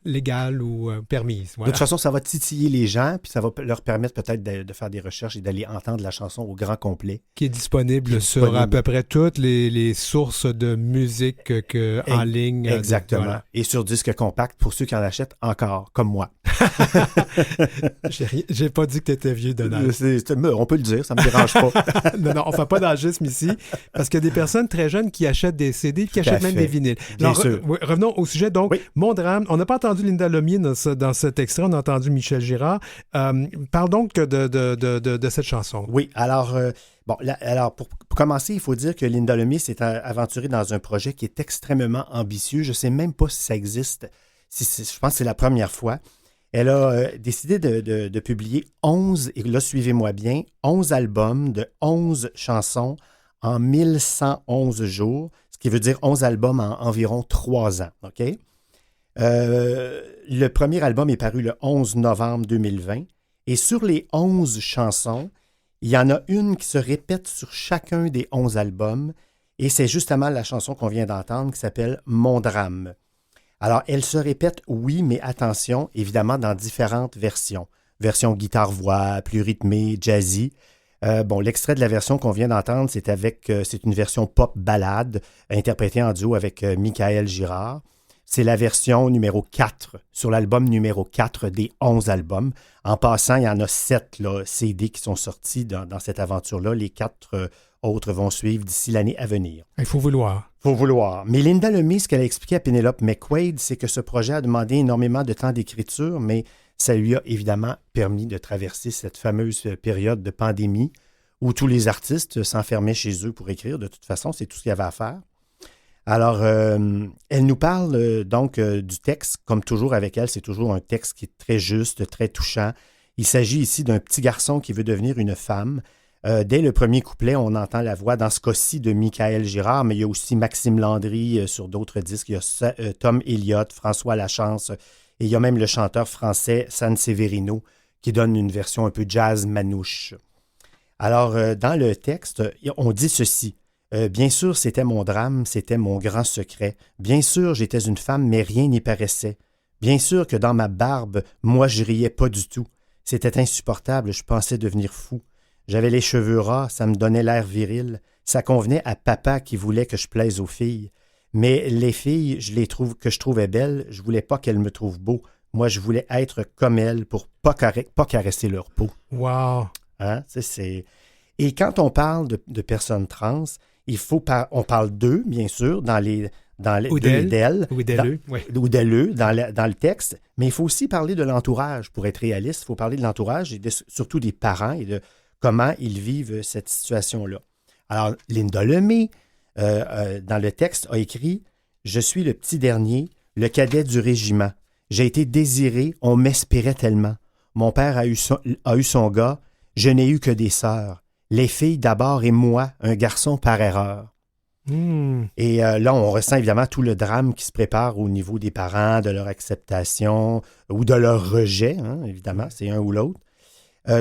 légale ou permise. Voilà. De toute façon, ça va titiller les gens, puis ça va leur permettre peut-être de faire des recherches et d'aller entendre la chanson au grand complet. Qui est disponible sur à peu près toutes les sources de musique en ligne. Exactement. Voilà. Et sur disque compact, pour ceux qui en achètent encore, comme moi. J'ai pas dit que tu étais vieux, Donald. On peut le dire, ça me dérange pas. non, on fait pas d'âgisme ici, parce qu'il y a des personnes très jeunes qui achètent des CD, qui achètent même des vinyles. Bien sûr. Revenons au sujet. Donc, oui. Mon drame, on n'a pas entendu Linda Lemay dans cet extrait, on a entendu Michel Girard. Parle donc de cette chanson. Oui, alors, pour commencer, il faut dire que Linda Lemay s'est aventurée dans un projet qui est extrêmement ambitieux. Je ne sais même pas si ça existe. Je pense que c'est la première fois. Elle a décidé de publier 11, et là, suivez-moi bien, 11 albums de 11 chansons en 1111 jours, ce qui veut dire 11 albums en environ 3 ans, OK? Le premier album est paru le 11 novembre 2020 et sur les 11 chansons, il y en a une qui se répète sur chacun des 11 albums et c'est justement la chanson qu'on vient d'entendre qui s'appelle « Mon drame ». Alors, elle se répète, oui, mais attention, évidemment, dans différentes versions. Version guitare-voix, plus rythmée, jazzy. L'extrait de la version qu'on vient d'entendre, c'est une version pop-ballade interprétée en duo avec Michaël Girard. C'est la version numéro 4, sur l'album numéro 4 des 11 albums. En passant, il y en a 7 là, CD qui sont sortis dans cette aventure-là. Les 4 autres vont suivre d'ici l'année à venir. Il faut vouloir. Faut vouloir. Mais Linda Lemay, ce qu'elle a expliqué à Penelope McQuaid, c'est que ce projet a demandé énormément de temps d'écriture, mais ça lui a évidemment permis de traverser cette fameuse période de pandémie où tous les artistes s'enfermaient chez eux pour écrire. De toute façon, c'est tout ce qu'il y avait à faire. Alors, elle nous parle donc du texte. Comme toujours avec elle, c'est toujours un texte qui est très juste, très touchant. Il s'agit ici d'un petit garçon qui veut devenir une femme. Dès le premier couplet, on entend la voix, dans ce cas-ci, de Michael Girard, mais il y a aussi Maxime Landry sur d'autres disques. Il y a Tom Elliott, François Lachance, et il y a même le chanteur français San Severino qui donne une version un peu jazz manouche. Alors, dans le texte, on dit ceci. Bien sûr, c'était mon drame, c'était mon grand secret. Bien sûr, j'étais une femme, mais rien n'y paraissait. Bien sûr que dans ma barbe, moi, je riais pas du tout. C'était insupportable, je pensais devenir fou. J'avais les cheveux ras, ça me donnait l'air viril. Ça convenait à papa qui voulait que je plaise aux filles. Mais les filles, je trouvais belles, je voulais pas qu'elles me trouvent beau. Moi, je voulais être comme elles pour pas caresser leur peau. Wow! Hein? Et quand on parle de personnes trans, on parle d'eux, bien sûr, ou d'elle, ou d'elle, ou d'elle, dans le texte, mais il faut aussi parler de l'entourage. Pour être réaliste, il faut parler de l'entourage et surtout des parents et de comment ils vivent cette situation-là. Alors, Linda Lemay, dans le texte, a écrit « Je suis le petit dernier, le cadet du régiment. J'ai été désiré, on m'espérait tellement. Mon père a eu son gars, je n'ai eu que des sœurs. Les filles d'abord et moi, un garçon par erreur. » Et là, on ressent évidemment tout le drame qui se prépare au niveau des parents, de leur acceptation ou de leur rejet, hein, évidemment, c'est un ou l'autre.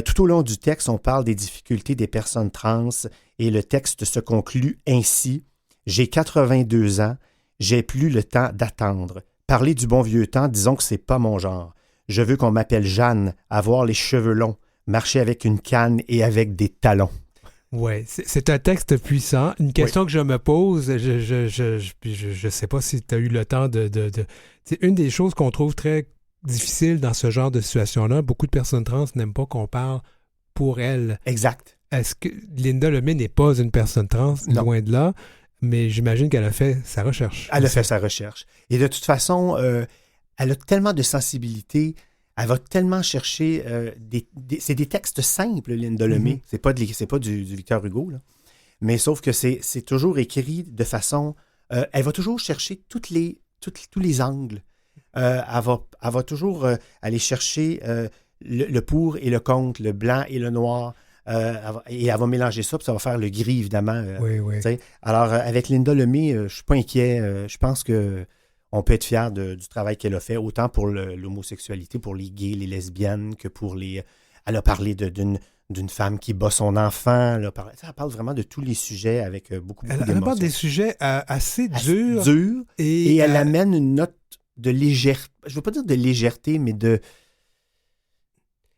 Tout au long du texte, on parle des difficultés des personnes trans et le texte se conclut ainsi. « J'ai 82 ans, j'ai plus le temps d'attendre. Parler du bon vieux temps, disons que c'est pas mon genre. Je veux qu'on m'appelle Jeanne, avoir les cheveux longs, marcher avec une canne et avec des talons. » Oui, c'est un texte puissant. Une question que je me pose, je sais pas si tu as eu le temps de... C'est une des choses qu'on trouve très difficile dans ce genre de situation-là. Beaucoup de personnes trans n'aiment pas qu'on parle pour elles. Exact. Est-ce que Linda Lemay n'est pas une personne trans, non, loin de là, mais j'imagine qu'elle a fait sa recherche. Elle a fait sa recherche. Et de toute façon, elle a tellement de sensibilité, elle va tellement chercher... c'est des textes simples, Linda Lemay. Mm-hmm. C'est pas du Victor Hugo, là. Mais sauf que c'est toujours écrit de façon... elle va toujours chercher tous les angles. Elle va toujours aller chercher le pour et le contre, le blanc et le noir. Et elle va mélanger ça, puis ça va faire le gris, évidemment. Oui. Alors, avec Linda Lemay, je ne suis pas inquiet. Je pense qu'on peut être fier du travail qu'elle a fait, autant pour l'homosexualité, pour les gays, les lesbiennes, que pour les... Elle a parlé d'une femme qui bat son enfant. Elle parle vraiment de tous les sujets avec beaucoup d'émotions. Elle aborde des sujets assez durs. Et elle amène une note de légèreté. Je ne veux pas dire de légèreté, mais de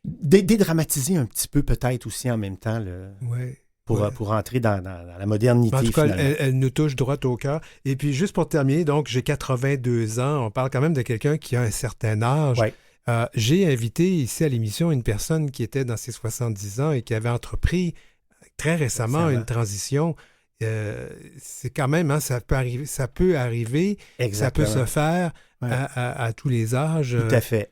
dédramatiser un petit peu peut-être aussi en même temps pour entrer dans la modernité. En tout cas, elle nous touche droit au cœur. Et puis juste pour terminer, donc j'ai 82 ans, on parle quand même de quelqu'un qui a un certain âge. Ouais. J'ai invité ici à l'émission une personne qui était dans ses 70 ans et qui avait entrepris très récemment une transition. C'est quand même, hein, ça peut arriver, exactement, ça peut se faire à tous les âges. Tout à fait.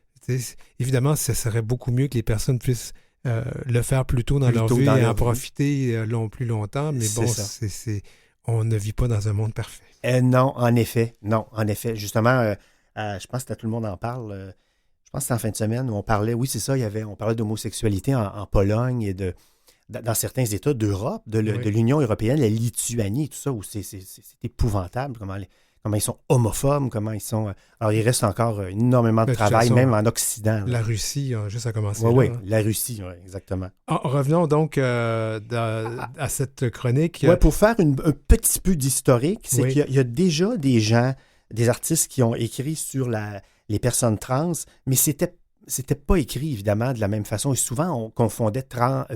Évidemment, ça serait beaucoup mieux que les personnes puissent le faire plus tôt dans leur vie et en profiter plus longtemps. Mais bon, on ne vit pas dans un monde parfait. Non, en effet. Justement, je pense que tout le monde en parle. Je pense que c'est en fin de semaine où on parlait, oui, c'est ça, on parlait d'homosexualité en Pologne et dans certains États d'Europe, de l'Union européenne, la Lituanie et tout ça, où c'est épouvantable, comment ils sont homophobes, comment ils sont... Alors, il reste encore énormément de travail, même en Occident. La Russie, juste à commencer. Oui, la Russie, exactement. Revenons donc à cette chronique. Oui, pour faire un petit peu d'historique, c'est qu'il y a déjà des gens, des artistes qui ont écrit sur les personnes trans, mais c'était pas écrit, évidemment, de la même façon. Et souvent, on confondait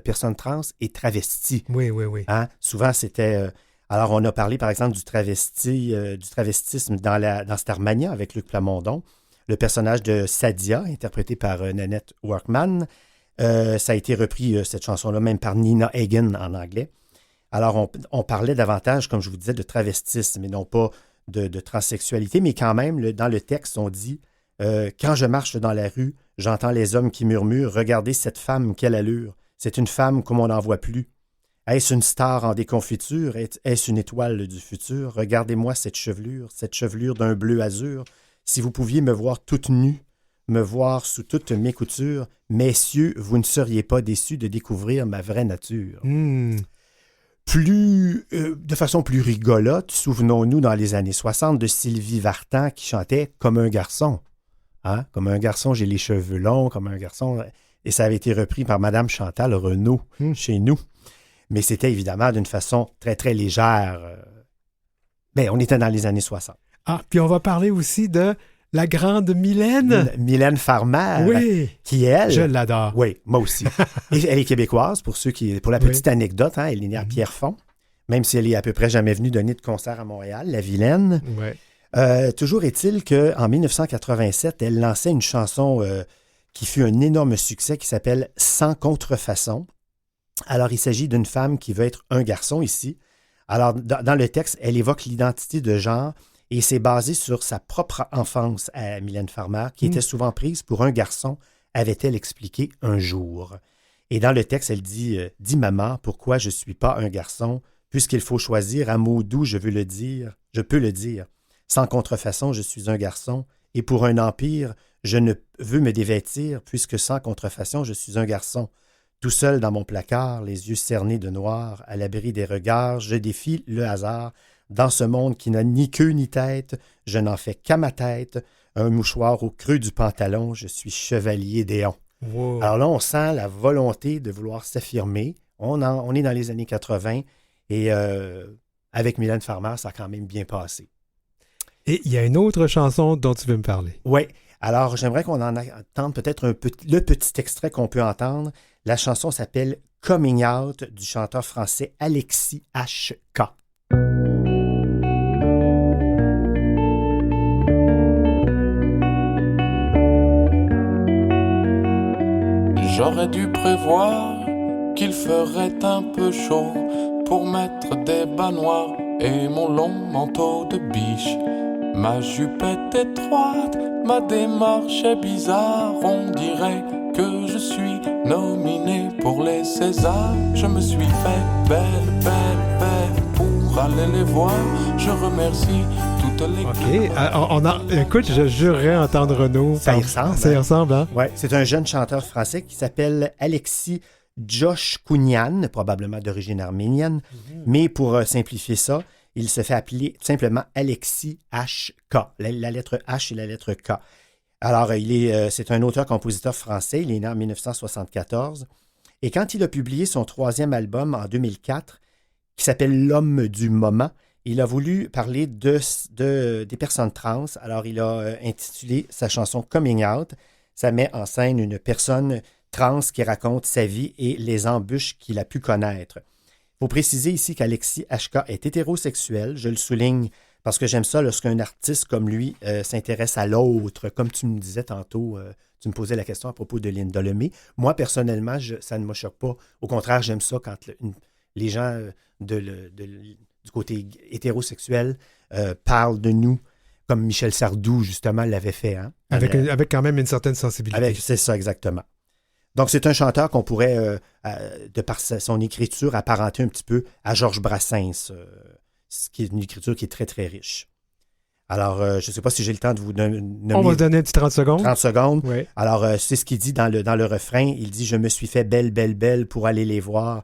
personnes trans et travestis. Oui. Hein? Souvent, c'était... Alors, on a parlé, par exemple, du travestisme dans Starmania avec Luc Plamondon. Le personnage de Sadia, interprété par Nanette Workman. Ça a été repris, cette chanson-là, même par Nina Hagen en anglais. Alors, on parlait davantage, comme je vous disais, de travestisme et non pas de transsexualité, mais quand même, dans le texte, on dit « Quand je marche dans la rue, j'entends les hommes qui murmurent « Regardez cette femme, quelle allure! C'est une femme comme on n'en voit plus. Est-ce une star en déconfiture? Est-ce une étoile du futur? Regardez-moi cette chevelure d'un bleu azur. Si vous pouviez me voir toute nue, me voir sous toutes mes coutures, messieurs, vous ne seriez pas déçus de découvrir ma vraie nature. » De façon plus rigolote, souvenons-nous dans les années 60 de Sylvie Vartan qui chantait « Comme un garçon ». Hein? Comme un garçon, j'ai les cheveux longs, comme un garçon. Et ça avait été repris par Madame Chantal Renaud chez nous. Mais c'était évidemment d'une façon très, très légère. Mais on était dans les années 60. Ah, puis on va parler aussi de la grande Mylène. Mylène Farmer. Oui. Qui, elle... Je l'adore. Oui, moi aussi. Et elle est québécoise, pour la petite anecdote. Hein, elle est née à Pierrefonds, même si elle est à peu près jamais venue donner de concert à Montréal, la vilaine. Oui. Toujours est-il qu'en 1987, elle lançait une chanson qui fut un énorme succès qui s'appelle « Sans contrefaçon ». Alors, il s'agit d'une femme qui veut être un garçon ici. Alors, dans le texte, elle évoque l'identité de genre et c'est basé sur sa propre enfance à Mylène Farmer, qui était souvent prise pour un garçon, avait-elle expliqué un jour. Et dans le texte, elle dit « Dis maman, pourquoi je ne suis pas un garçon, puisqu'il faut choisir à mots doux, je peux le dire. Sans contrefaçon, je suis un garçon, et pour un empire, je ne veux me dévêtir, puisque sans contrefaçon, je suis un garçon. Tout seul dans mon placard, les yeux cernés de noir, à l'abri des regards, je défie le hasard. Dans ce monde qui n'a ni queue ni tête, je n'en fais qu'à ma tête. Un mouchoir au creux du pantalon, je suis chevalier d'Éon. Wow. Alors là, on sent la volonté de vouloir s'affirmer. On est dans les années 80 et avec Mylène Farmer, ça a quand même bien passé. Et il y a une autre chanson dont tu veux me parler. Oui. Alors, j'aimerais qu'on en entende peut-être le petit extrait qu'on peut entendre. La chanson s'appelle « Coming Out » du chanteur français Alexis H.K. J'aurais dû prévoir qu'il ferait un peu chaud pour mettre des bas noirs et mon long manteau de biche. Ma jupe est étroite, ma démarche est bizarre, on dirait que je suis nominé pour les Césars. Je me suis fait belle pour aller les voir. Je remercie toutes les... OK. Écoute, je jurerais entendre Renaud. Ça y ressemble. Ça y ressemble, hein? Oui, c'est un jeune chanteur français qui s'appelle Alexis Joshkounian, probablement d'origine arménienne. Mais pour simplifier ça, il se fait appeler tout simplement Alexis H.K. La lettre H et la lettre K. Alors, c'est un auteur-compositeur français. Il est né en 1974. Et quand il a publié son 3e album en 2004, qui s'appelle « L'homme du moment », il a voulu parler des personnes trans. Alors, il a intitulé sa chanson « Coming Out ». Ça met en scène une personne trans qui raconte sa vie et les embûches qu'il a pu connaître. Il faut préciser ici qu'Alexis H.K. est hétérosexuel. Je le souligne parce que j'aime ça lorsqu'un artiste comme lui s'intéresse à l'autre. Comme tu me disais tantôt, tu me posais la question à propos de Linda Lemay. Moi, personnellement, ça ne me choque pas. Au contraire, j'aime ça quand les gens du côté hétérosexuel parlent de nous, comme Michel Sardou, justement, l'avait fait. Hein? Avec quand même une certaine sensibilité. C'est ça, exactement. Donc, c'est un chanteur qu'on pourrait, de par son écriture, apparenter un petit peu à Georges Brassens, qui est une écriture qui est très, très riche. Alors, je ne sais pas si j'ai le temps de vous nommer... On va se donner un petit 30 secondes. 30 secondes. Oui. Alors, c'est ce qu'il dit dans le refrain. Il dit « Je me suis fait belle pour aller les voir.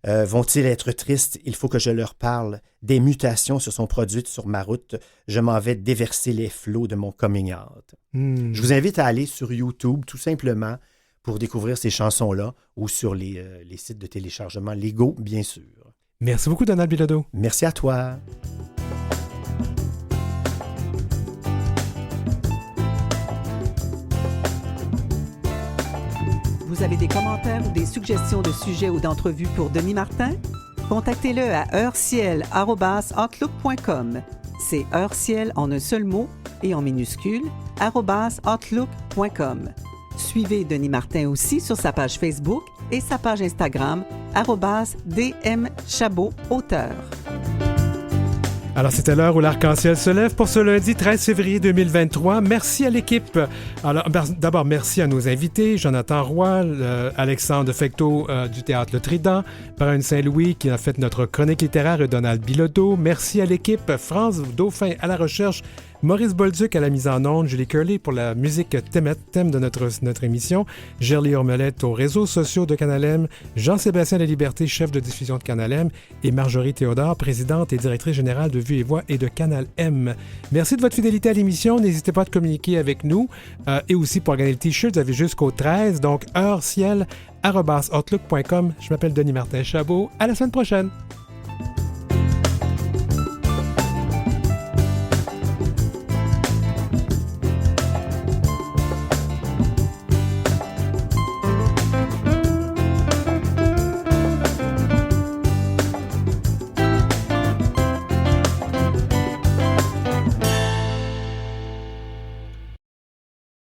Vont-ils être tristes? Il faut que je leur parle. Des mutations se sont produites sur ma route. Je m'en vais déverser les flots de mon coming out. » Je vous invite à aller sur YouTube, tout simplement, pour découvrir ces chansons-là ou sur les sites de téléchargement légaux, bien sûr. Merci beaucoup, Donald Bilodeau. Merci à toi. Vous avez des commentaires ou des suggestions de sujets ou d'entrevues pour Denis Martin? Contactez-le à heureciel@outlook.com. C'est heureciel en un seul mot et en minuscule @outlook.com. Suivez Denis Martin aussi sur sa page Facebook et sa page Instagram @dmchabot-auteur. Alors, c'était l'heure où l'arc-en-ciel se lève pour ce lundi 13 février 2023. Merci à l'équipe. Alors, d'abord, merci à nos invités, Jonathan Roy, Alexandre Fecteau du Théâtre Le Trident, Perrine Saint-Louis qui a fait notre chronique littéraire et Donald Bilodeau. Merci à l'équipe, France Dauphin à la recherche, Maurice Bolduc à la mise en onde, Julie Curley pour la musique thème de notre émission, Gerly Ormelette aux réseaux sociaux de Canal M, Jean-Sébastien Laliberté, chef de diffusion de Canal M, et Marjorie Théodore, présidente et directrice générale de Vue et Voix et de Canal M. Merci de votre fidélité à l'émission. N'hésitez pas à communiquer avec nous et aussi pour gagner le T-shirt, vous avez jusqu'au 13, donc heureciel@outlook.com. Je m'appelle Denis Martin Chabot. À la semaine prochaine.